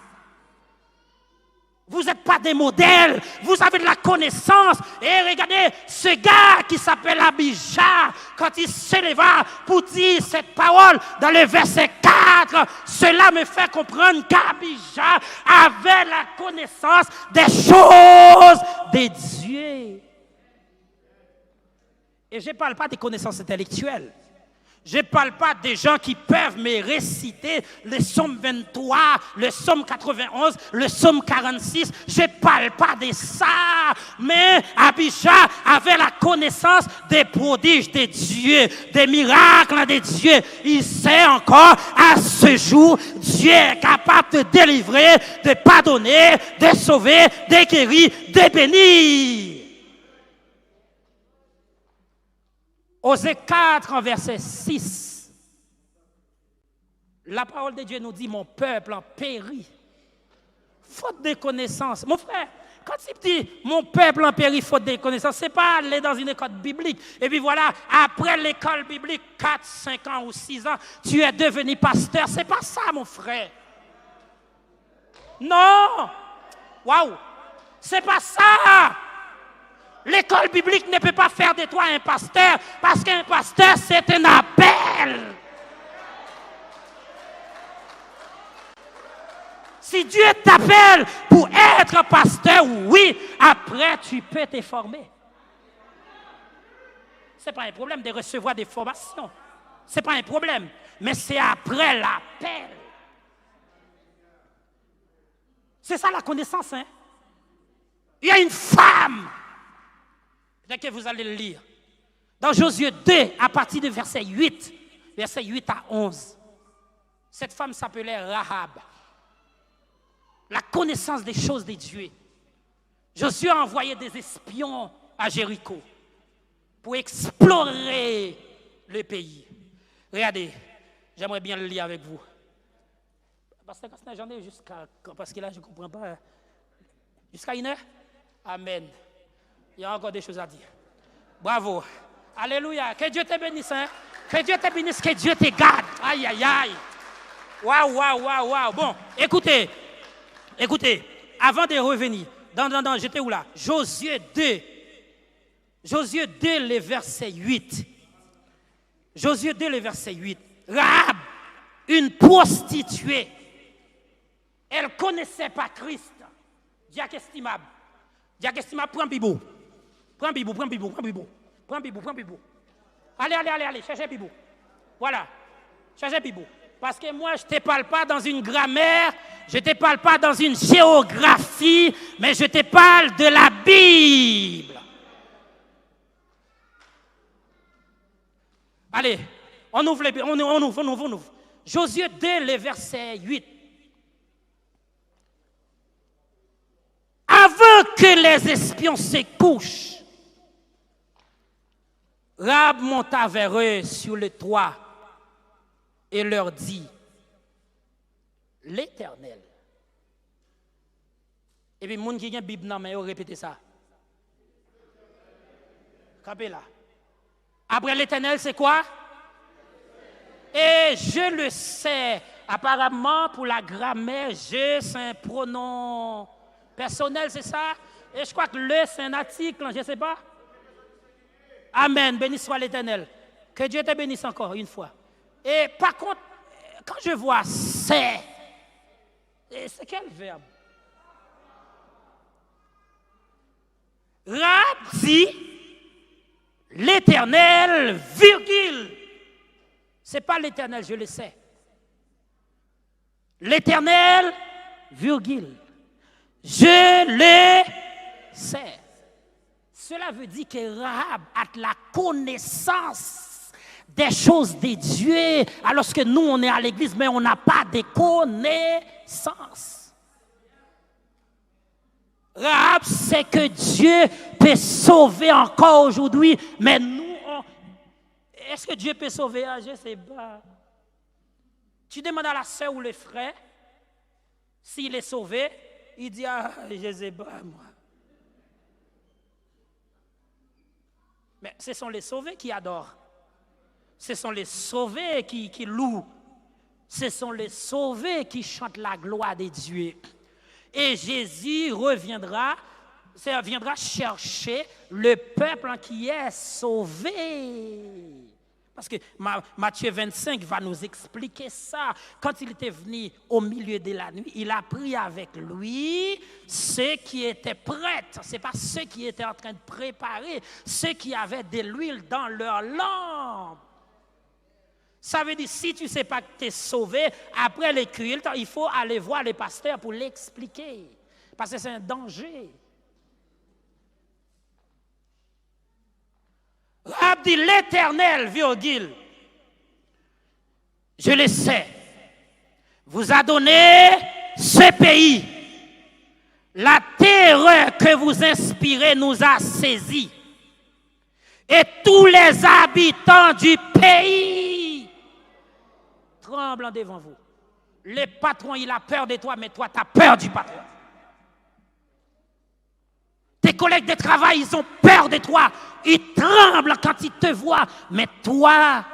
Vous n'êtes pas des modèles, vous avez de la connaissance. Et regardez, ce gars qui s'appelle Abijah, quand il s'éleva pour dire cette parole dans le verset 4, cela me fait comprendre qu'Abijah avait la connaissance des choses de Dieu. Et je ne parle pas des connaissances intellectuelles. Je ne parle pas des gens qui peuvent me réciter le psaume 23, le psaume 91, le psaume 46. Je ne parle pas de ça. Mais Abijah avait la connaissance des prodiges de Dieu, des miracles de Dieu. Il sait encore à ce jour, Dieu est capable de délivrer, de pardonner, de sauver, de guérir, de bénir. Osée 4, en verset 6, la parole de Dieu nous dit, mon peuple en périt, faute de connaissances. Mon frère, quand il dit, mon peuple en périt, faute de connaissances, ce n'est pas aller dans une école biblique. Et puis voilà, après l'école biblique, 4, 5 ans ou 6 ans, tu es devenu pasteur. Ce n'est pas ça, mon frère. Non. Waouh. C'est pas ça. L'école biblique ne peut pas faire de toi un pasteur, parce qu'un pasteur, c'est un appel. Si Dieu t'appelle pour être pasteur, oui, après tu peux te former. Ce n'est pas un problème de recevoir des formations. Ce n'est pas un problème. Mais c'est après l'appel. C'est ça la connaissance, hein? Il y a une femme. Dès que vous allez le lire. Dans Josué 2, à partir du verset 8 à 11. Cette femme s'appelait Rahab. La connaissance des choses de Dieu. Josué a envoyé des espions à Jéricho pour explorer le pays. Regardez, j'aimerais bien le lire avec vous. Parce que j'en ai parce que là je ne comprends pas. Jusqu'à 1 heure? Amen. Il y a encore des choses à dire. Bravo. Alléluia. Que Dieu te bénisse. Hein? Que Dieu te bénisse, que Dieu te garde. Aïe, aïe, aïe. Waouh, waouh, waouh, waouh. Bon, écoutez. Avant de revenir. Non, j'étais où là? Josué 2. Josué 2, le verset 8. Josué 2, le verset 8. Rahab, une prostituée. Elle ne connaissait pas Christ. Diacre estimable. Diacre estimable, prends Bibou. Prends Bibou. Allez, cherchez Bibou. Voilà, cherchez Bibou. Parce que moi, je ne te parle pas dans une grammaire, je ne te parle pas dans une géographie, mais je te parle de la Bible. Allez, on ouvre. Josué 2, le verset 8. Avant que les espions se couchent, Rahab monta vers eux sur le toit et leur dit, l'Éternel. Et puis, les gens qui ont une Bible, non, mais ils répétez ça. Capez là. Après l'Éternel, c'est quoi? Et je le sais. Apparemment, pour la grammaire, je, c'est un pronom personnel, c'est ça? Et je crois que le, c'est un article, je ne sais pas. Amen, béni soit l'Éternel. Que Dieu te bénisse encore une fois. Et par contre, quand je vois c'est quel verbe? Rahab dit l'Éternel, virgule. Ce n'est pas l'Éternel, je le sais. L'Éternel, virgule, je le sais. Cela veut dire que Rahab a la connaissance des choses de Dieu, alors que nous, on est à l'église, mais on n'a pas de connaissance. Rahab sait que Dieu peut sauver encore aujourd'hui, mais nous, est-ce que Dieu peut sauver? Je ne sais pas. Tu demandes à la sœur ou le frère s'il est sauvé, il dit, je ne sais pas, moi. Mais ce sont les sauvés qui adorent. Ce sont les sauvés qui louent. Ce sont les sauvés qui chantent la gloire de Dieu. Et Jésus viendra chercher le peuple qui est sauvé. Parce que Matthieu 25 va nous expliquer ça. Quand il était venu au milieu de la nuit, il a pris avec lui ceux qui étaient prêts. Ce n'est pas ceux qui étaient en train de préparer, ceux qui avaient de l'huile dans leur lampe. Ça veut dire, si tu ne sais pas que tu es sauvé, après le culte, il faut aller voir les pasteurs pour l'expliquer. Parce que c'est un danger. Rahab dit, l'Éternel, virgule, je le sais, vous a donné ce pays. La terreur que vous inspirez nous a saisis. Et tous les habitants du pays tremblent devant vous. Le patron, il a peur de toi, mais toi, tu as peur du patron. Tes collègues de travail, ils ont peur de toi. Ils tremblent quand ils te voient. Mais toi,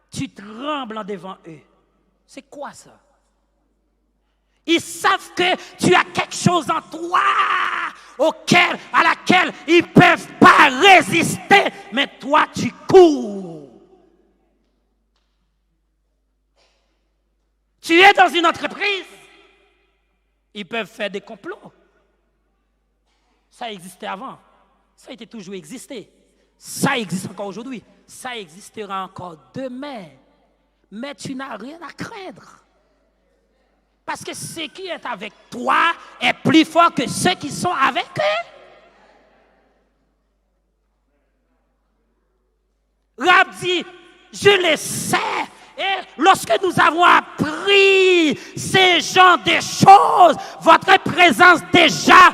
tu trembles devant eux. C'est quoi ça? Ils savent que tu as quelque chose en toi à laquelle ils ne peuvent pas résister. Mais toi, tu cours. Tu es dans une entreprise. Ils peuvent faire des complots. Ça existait avant. Ça a été toujours existé. Ça existe encore aujourd'hui. Ça existera encore demain. Mais tu n'as rien à craindre. Parce que ce qui est avec toi est plus fort que ceux qui sont avec eux. Rahab dit, je le sais. Et lorsque nous avons appris ces genres de choses, votre présence déjà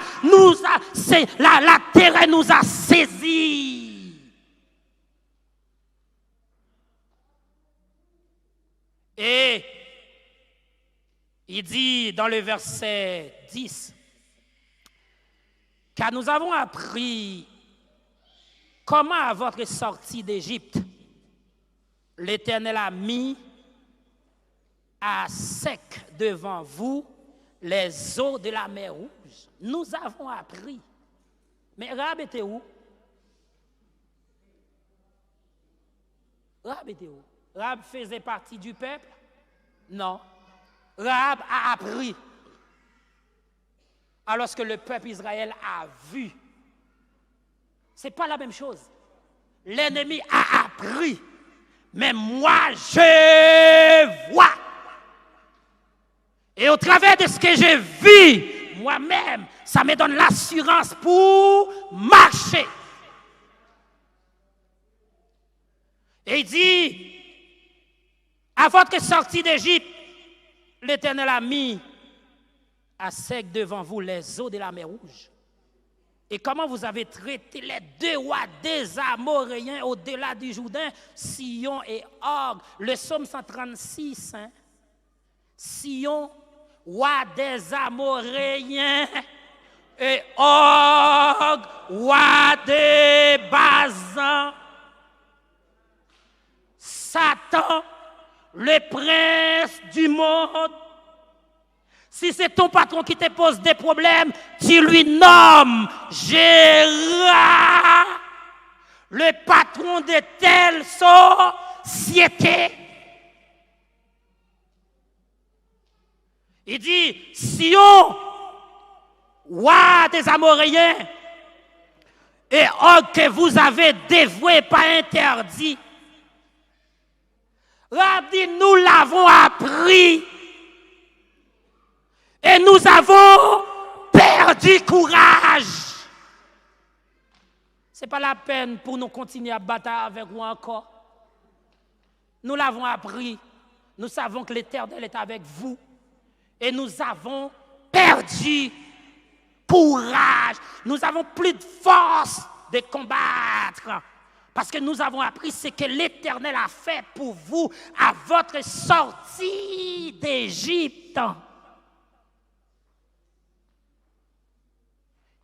la terreur nous a saisis. Et il dit dans le verset 10, car nous avons appris comment à votre sortie d'Égypte, l'Éternel a mis à sec devant vous les eaux de la mer Rouge. Nous avons appris. Mais Rahab était où? Rahab était où? Rahab faisait partie du peuple? Non. Rahab a appris. Alors que le peuple Israël a vu. Ce n'est pas la même chose. L'ennemi a appris. Mais moi, je vois. Et au travers de ce que j'ai vu, moi-même, ça me donne l'assurance pour marcher. Et il dit, à votre sortie d'Égypte, l'Éternel a mis à sec devant vous les eaux de la mer Rouge. Et comment vous avez traité les deux rois des Amoréens au-delà du Jourdain, Sihon et Og. Le psaume 136, Sihon, roi des Amoréens, et Og, roi des Basan. Satan, le prince du monde. Si c'est ton patron qui te pose des problèmes, tu lui nommes Gérard, le patron de telle société. Il dit, Sihon, roi des Amoréens, et Og que vous avez dévoué, pas interdit. Rahab dit, nous l'avons appris. Et nous avons perdu courage. Ce n'est pas la peine pour nous continuer à battre avec vous encore. Nous l'avons appris. Nous savons que l'Éternel est avec vous. Et nous avons perdu courage. Nous n'avons plus de force de combattre. Parce que nous avons appris ce que l'Éternel a fait pour vous à votre sortie d'Égypte.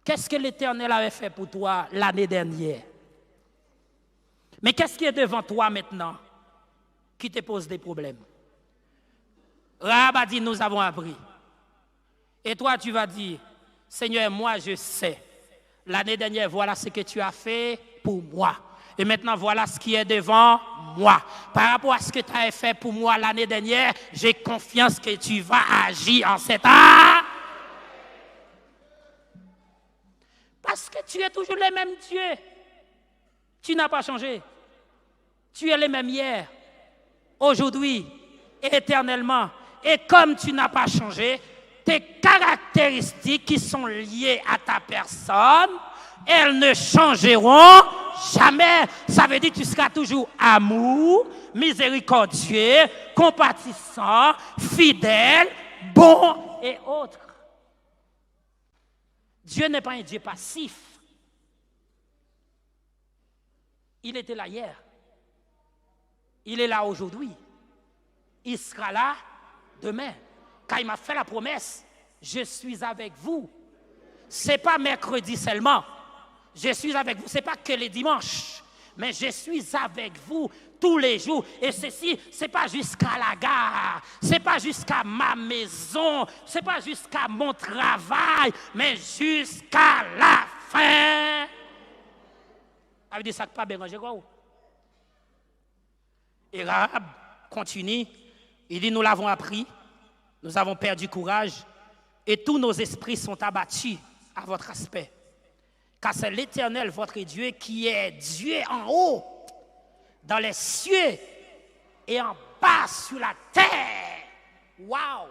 Qu'est-ce que l'Éternel avait fait pour toi l'année dernière? Mais qu'est-ce qui est devant toi maintenant qui te pose des problèmes? Rahab a dit, nous avons appris. Et toi, tu vas dire, Seigneur, moi je sais. L'année dernière, voilà ce que tu as fait pour moi. Et maintenant, voilà ce qui est devant moi. Par rapport à ce que tu as fait pour moi l'année dernière, j'ai confiance que tu vas agir en cet art. Parce que tu es toujours le même Dieu. Tu n'as pas changé. Tu es le même hier, aujourd'hui et éternellement. Et comme tu n'as pas changé, tes caractéristiques qui sont liées à ta personne, elles ne changeront jamais. Ça veut dire que tu seras toujours amour, miséricordieux, compatissant, fidèle, bon et autres. Dieu n'est pas un Dieu passif. Il était là hier. Il est là aujourd'hui. Il sera là demain. Quand il m'a fait la promesse, je suis avec vous. Ce n'est pas mercredi seulement. Je suis avec vous. Ce n'est pas que les dimanches. Mais je suis avec vous tous les jours. Et ceci, ce n'est pas jusqu'à la gare. Ce n'est pas jusqu'à ma maison. Ce n'est pas jusqu'à mon travail. Mais jusqu'à la fin. Ça veut dire ça que pas béranger quoi? Et Rahab continue. Il dit, nous l'avons appris. Nous avons perdu courage. Et tous nos esprits sont abattus à votre aspect. Car c'est l'Éternel, votre Dieu, qui est Dieu en haut, dans les cieux, et en bas sur la terre. Waouh!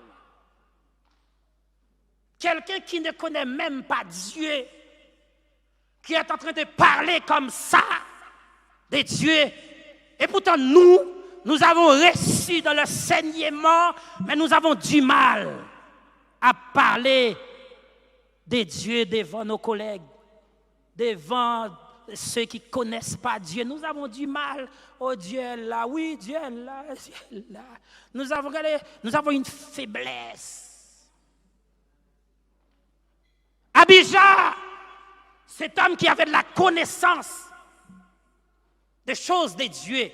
Quelqu'un qui ne connaît même pas Dieu, qui est en train de parler comme ça de Dieu. Et pourtant, nous avons reçu dans le saignement, mais nous avons du mal à parler de Dieu devant nos collègues, devant ceux qui ne connaissent pas Dieu. Nous avons du mal. Oh, Dieu est là. Oui, Dieu est là. Dieu est là. Nous avons une faiblesse. Abijah, cet homme qui avait de la connaissance des choses de Dieu,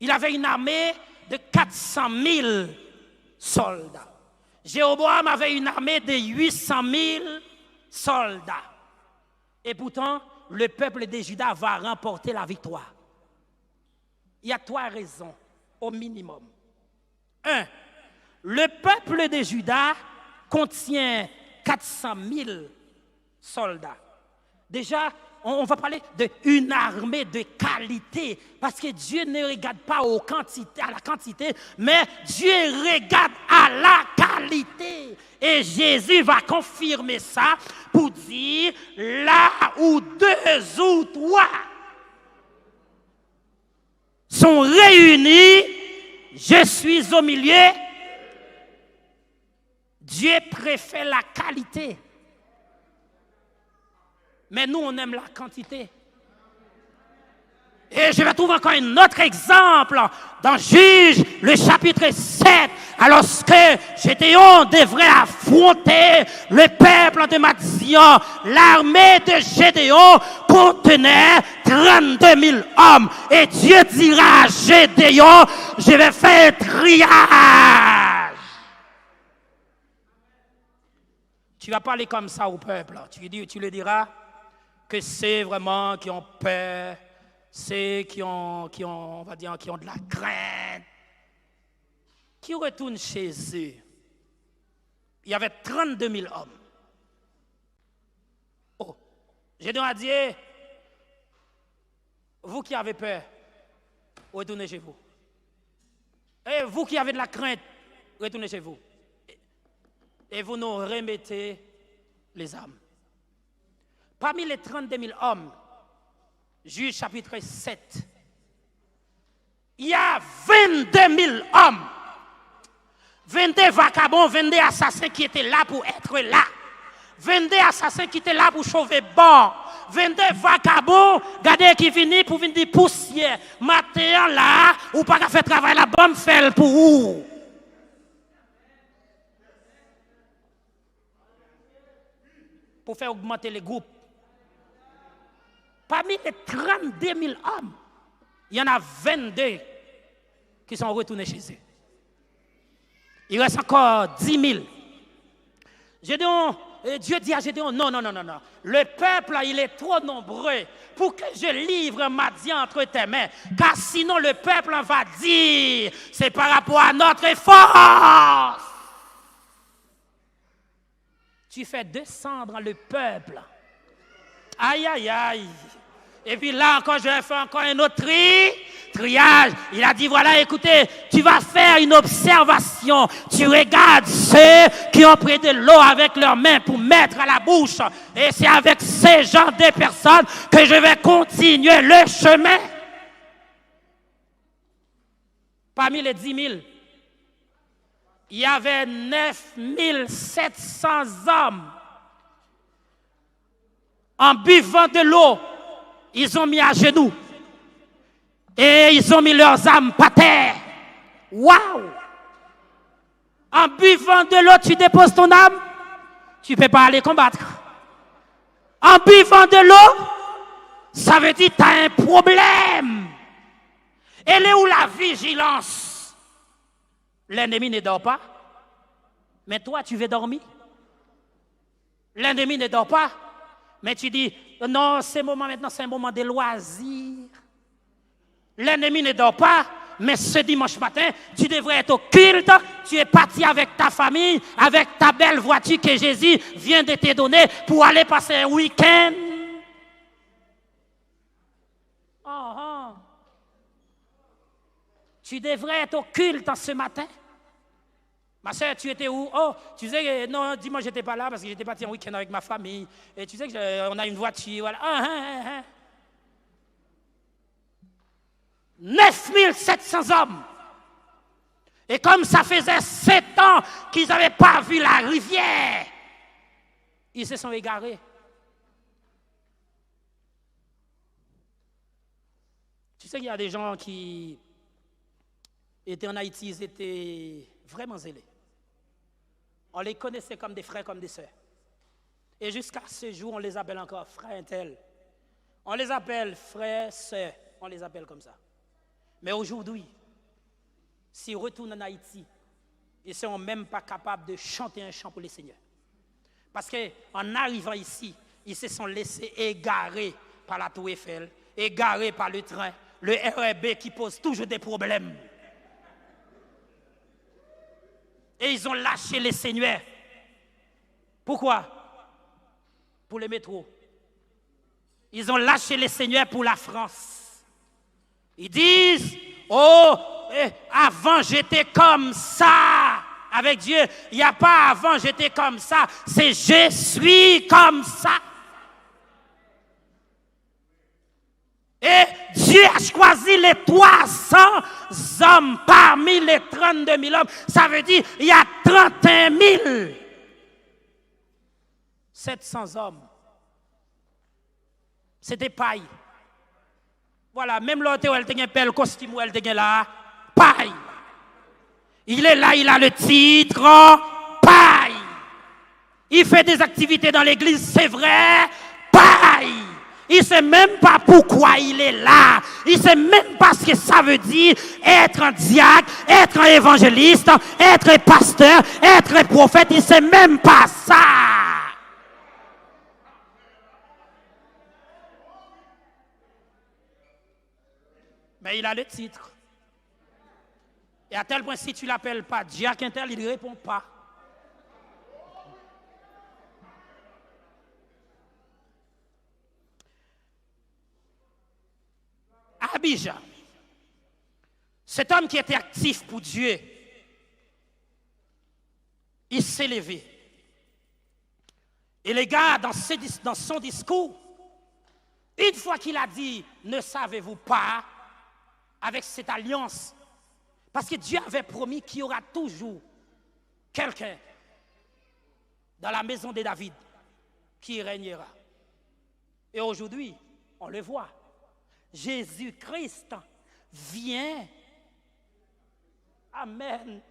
il avait une armée de 400 000 soldats. Jéroboam avait une armée de 800 000 soldats. Et pourtant, le peuple de Juda va remporter la victoire. Il y a 3 raisons, au minimum. 1. Le peuple de Juda contient 400 000 soldats. Déjà, on va parler d'une armée de qualité, parce que Dieu ne regarde pas à la quantité, mais Dieu regarde à la qualité. Et Jésus va confirmer ça pour dire, là où 2 ou 3 sont réunis, je suis au milieu. Dieu préfère la qualité. Mais nous, on aime la quantité. Et je vais trouver encore un autre exemple dans Juge, le chapitre 7. Alors que Gédéon devrait affronter le peuple de Madian, l'armée de Gédéon contenait 32 000 hommes. Et Dieu dira à Gédéon, je vais faire un triage. Tu vas parler comme ça au peuple. Tu le diras que c'est vraiment qui ont peur, c'est qui ont de la crainte, qui retournent chez eux. Il y avait 32 000 hommes. Oh, Gédéon a dit, vous qui avez peur, retournez chez vous. Et vous qui avez de la crainte, retournez chez vous. et vous nous remettez les âmes. Parmi les 32 000 hommes, Juge chapitre 7, il y a 22 000 hommes, 22 vagabonds, 22 assassins qui étaient là pour être là. 22 assassins qui étaient là pour sauver bon. 22 vagabonds, regardez qui finit pour venir poussière. Matin là, ou pas qu'à faire travail la bonne fait pour vous. Pour faire augmenter les groupes. Parmi les 32 000 hommes, il y en a 22 qui sont retournés chez eux. Il reste encore 10 000. Dieu dit à Gédéon, non. Le peuple, il est trop nombreux pour que je livre Madian entre tes mains. Car sinon, le peuple va dire, c'est par rapport à notre force. Tu fais descendre le peuple. Aïe, aïe, aïe. Et puis là encore, je vais faire encore un autre triage. Il a dit, voilà, écoutez, tu vas faire une observation. Tu regardes ceux qui ont pris de l'eau avec leurs mains pour mettre à la bouche. Et c'est avec ces genres de personnes que je vais continuer le chemin. Parmi les 10 000, il y avait 9 700 hommes. En buvant de l'eau, ils ont mis à genoux. Et ils ont mis leurs âmes par terre. Waouh! En buvant de l'eau, tu déposes ton âme. Tu ne peux pas aller combattre. En buvant de l'eau, ça veut dire que tu as un problème. Elle est où la vigilance? L'ennemi ne dort pas. Mais toi, tu veux dormir. L'ennemi ne dort pas. Mais tu dis, non, ce moment maintenant, c'est un moment de loisir. L'ennemi ne dort pas, mais ce dimanche matin, tu devrais être au culte. Tu es parti avec ta famille, avec ta belle voiture que Jésus vient de te donner pour aller passer un week-end. Tu devrais être au culte ce matin. Ma soeur, tu étais où? Oh, tu sais que non, dimanche, je n'étais pas là parce que j'étais parti en week-end avec ma famille. Et tu sais qu'on a une voiture, voilà. 9 700 hommes. Et comme ça faisait 7 ans qu'ils n'avaient pas vu la rivière, ils se sont égarés. Tu sais qu'il y a des gens qui étaient en Haïti, ils étaient vraiment zélés. On les connaissait comme des frères, comme des sœurs. Et jusqu'à ce jour, on les appelle encore frères intel. On les appelle frères, sœurs. On les appelle comme ça. Mais aujourd'hui, s'ils retournent en Haïti, ils ne seront même pas capables de chanter un chant pour le Seigneur. Parce qu'en arrivant ici, ils se sont laissés égarer par la Tour Eiffel, égarés par le train, le REB qui pose toujours des problèmes. Et ils ont lâché les seigneurs. Pourquoi? Pour le métro. Ils ont lâché les seigneurs pour la France. Ils disent, oh, avant j'étais comme ça avec Dieu. Il n'y a pas avant j'étais comme ça, c'est je suis comme ça. Et Dieu a choisi les 300 hommes parmi les 32 000 hommes. Ça veut dire il y a 31 700 hommes. C'était paille. Voilà, même l'autre, elle a un bel costume, elle a là, paille. Il est là, il a le titre, paille. Il fait des activités dans l'église, c'est vrai, paille. Il ne sait même pas pourquoi il est là. Il ne sait même pas ce que ça veut dire être un diacre, être un évangéliste, être un pasteur, être un prophète. Il ne sait même pas ça. Mais il a le titre. Et à tel point, si tu ne l'appelles pas diacre intel, il ne répond pas. Abijah, cet homme qui était actif pour Dieu, il s'est levé. Et les gars, dans son discours, une fois qu'il a dit, ne savez-vous pas, avec cette alliance, parce que Dieu avait promis qu'il y aura toujours quelqu'un dans la maison de David qui régnera. Et aujourd'hui, on le voit, Jésus-Christ vient. Amen.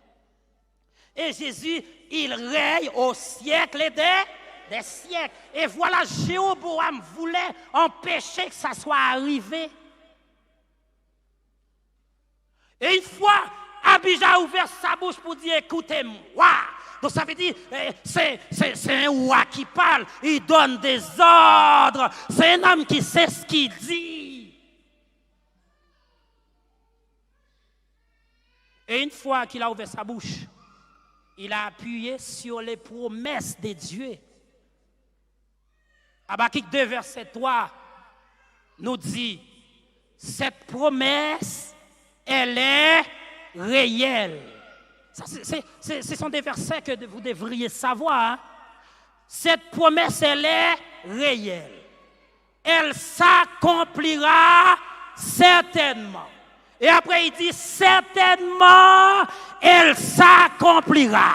Et Jésus, il règne au siècle des siècles. Et voilà, Jéroboam voulait empêcher que ça soit arrivé. Et une fois, Abijah a ouvert sa bouche pour dire, écoutez-moi. Donc ça veut dire, c'est un roi qui parle, il donne des ordres. C'est un homme qui sait ce qu'il dit. Et une fois qu'il a ouvert sa bouche, il a appuyé sur les promesses de Dieu. Habakkuk 2, verset 3 nous dit, cette promesse, elle est réelle. Ça, ce sont des versets que vous devriez savoir. Hein? Cette promesse, elle est réelle. Elle s'accomplira certainement. Et après, il dit, certainement, elle s'accomplira.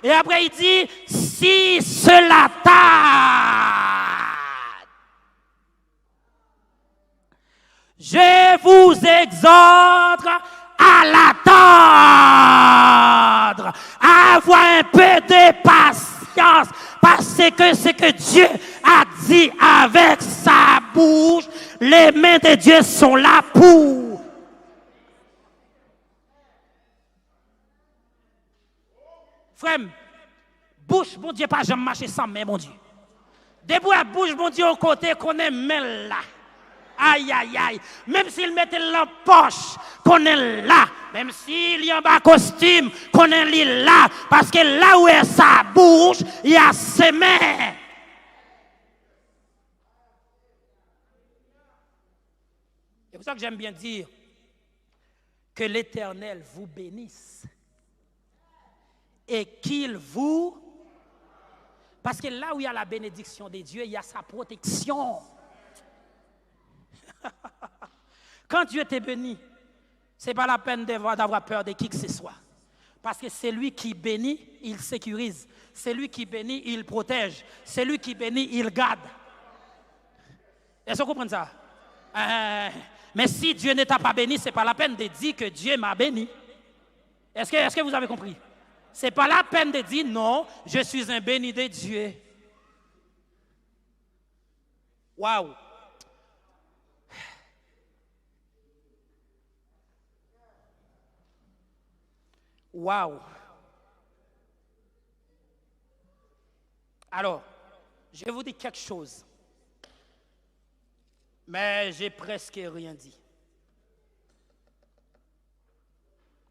Et après, il dit, si cela tarde, je vous exhorte à l'attendre, à avoir un peu de patience, parce que ce que Dieu a dit avec sa bouche, les mains de Dieu sont là pour. Frère, bouche, bon Dieu, pas jamais marcher sans main, mon Dieu. Debout à bouche, bon Dieu, au côté qu'on est main là. Aïe, aïe, aïe. Même s'il mettait la poche, qu'on est là. Même s'il y a un bas costume, qu'on est là. Parce que là où est sa bouche, il y a ses mains. C'est pour ça que j'aime bien dire que l'Éternel vous bénisse. Et qu'il vous... Parce que là où il y a la bénédiction de Dieu, il y a sa protection. Quand Dieu t'est béni, ce n'est pas la peine d'avoir peur de qui que ce soit. Parce que c'est lui qui bénit, il sécurise. C'est lui qui bénit, il protège. C'est lui qui bénit, il garde. Est-ce que vous comprenez ça? Mais si Dieu ne t'a pas béni, ce n'est pas la peine de dire que Dieu m'a béni. Est-ce que vous avez compris? Ce n'est pas la peine de dire non, je suis un béni de Dieu. Waouh! Waouh! Alors, je vais vous dire quelque chose, mais j'ai presque rien dit.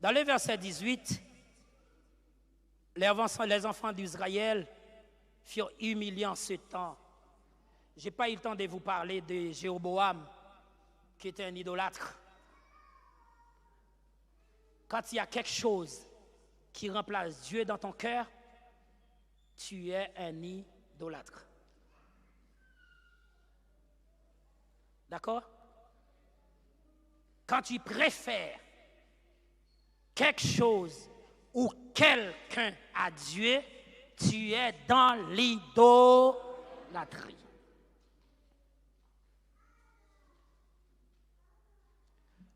Dans le verset 18, les enfants d'Israël furent humiliés en ce temps. Je n'ai pas eu le temps de vous parler de Jéroboam, qui était un idolâtre. Quand il y a quelque chose qui remplace Dieu dans ton cœur, tu es un idolâtre. D'accord? Quand tu préfères quelque chose ou quelqu'un à Dieu, tu es dans l'idolâtrie.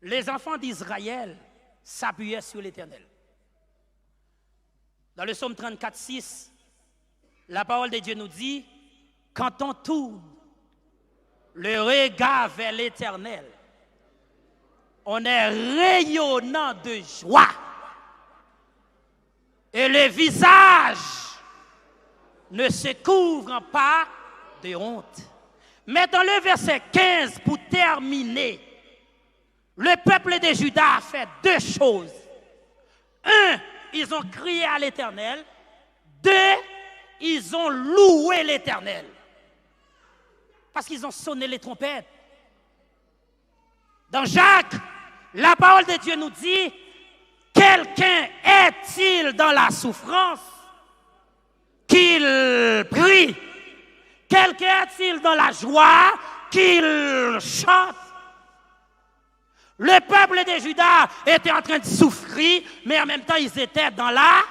Les enfants d'Israël s'appuyaient sur l'Éternel. Dans le psaume 34, 6, la parole de Dieu nous dit, quand on tourne le regard vers l'Éternel, on est rayonnant de joie. Et le visage ne se couvre pas de honte. Mais dans le verset 15, pour terminer, le peuple de Juda a fait deux choses. Un, ils ont crié à l'Éternel. Deux, ils ont loué l'Éternel. Parce qu'ils ont sonné les trompettes. Dans Jacques, la parole de Dieu nous dit, quelqu'un est-il dans la souffrance qu'il prie Quelqu'un est-il dans la joie qu'il chante? Le peuple de Juda était en train de souffrir, mais en même temps, ils étaient dans la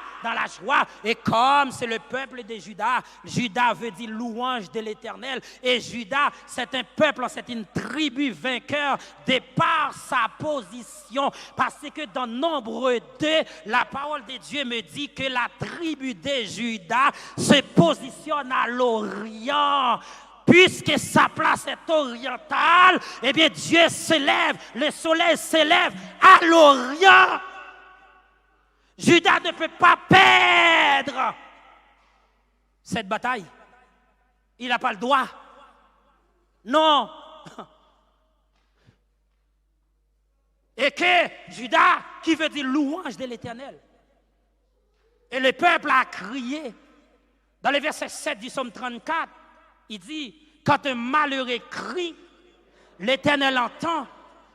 joie. Et comme c'est le peuple de Juda, Juda veut dire louange de l'Éternel. Et Juda, c'est un peuple, c'est une tribu vainqueur de par sa position. Parce que dans Nombre 2, la parole de Dieu me dit que la tribu de Juda se positionne à l'Orient. Puisque sa place est orientale, eh bien Dieu s'élève, le soleil s'élève à l'Orient. Juda ne peut pas perdre cette bataille. Il n'a pas le droit. Non. Et que Juda, qui veut dire louange de l'Éternel. Et le peuple a crié. Dans le verset 7 du psaume 34, il dit, quand un malheureux crie, l'Éternel entend.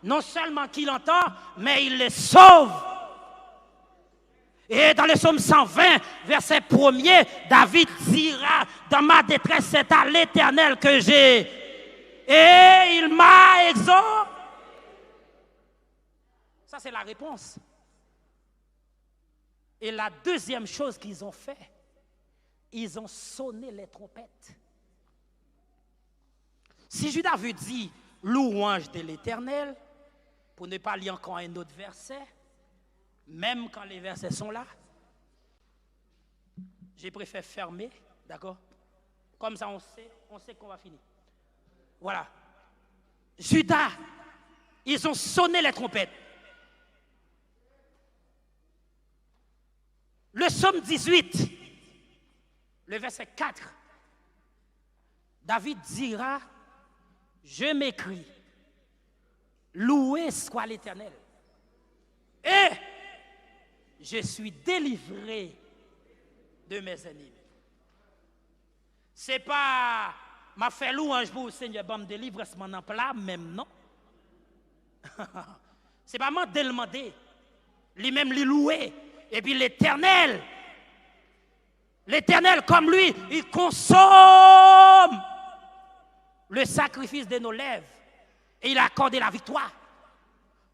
Non seulement qu'il entend, mais il le sauve. Et dans le psaume 120, verset 1er, David dira, dans ma détresse, c'est à l'Éternel que j'ai. Et il m'a exaucé. Ça, c'est la réponse. Et la deuxième chose qu'ils ont fait, ils ont sonné les trompettes. Si Juda veut dire louange de l'Éternel, pour ne pas lire encore un autre verset, même quand les versets sont là, j'ai préféré fermer, d'accord? Comme ça on sait qu'on va finir. Voilà. Juda, ils ont sonné les trompettes. Le psaume 18, le verset 4, David dira, je m'écris, loué soit l'Éternel. Et je suis délivré de mes ennemis. C'est pas m'a fait louange pour le Seigneur, me délivre ce mon plat, même non. C'est pas moi de demander, lui-même lui louer. Et puis l'Éternel comme lui, il consomme le sacrifice de nos lèvres et il a accordé la victoire.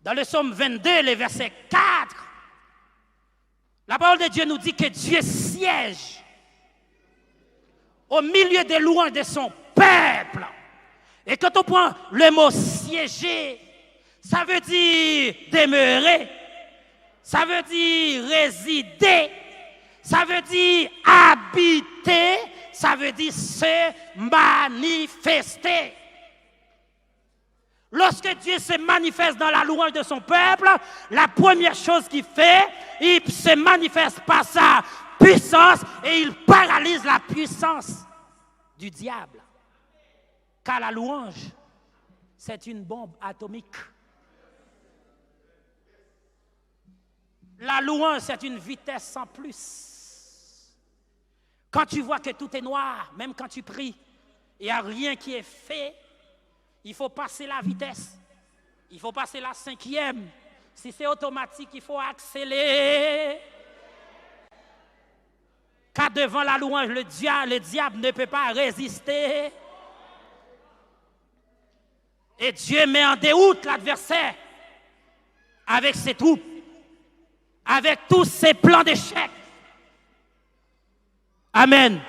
Dans le psaume 22, le verset 4, la parole de Dieu nous dit que Dieu siège au milieu des louanges de son peuple. Et quand on prend le mot siéger, ça veut dire demeurer, ça veut dire résider, ça veut dire habiter, ça veut dire se manifester. Lorsque Dieu se manifeste dans la louange de son peuple, la première chose qu'il fait, il se manifeste par sa puissance et il paralyse la puissance du diable. Car la louange, c'est une bombe atomique. La louange, c'est une vitesse sans plus. Quand tu vois que tout est noir, même quand tu pries, il n'y a rien qui est fait, il faut passer la vitesse. Il faut passer la 5e. Si c'est automatique, il faut accélérer. Car devant la louange, le diable ne peut pas résister. Et Dieu met en déroute l'adversaire avec ses troupes, avec tous ses plans d'échec. Amen.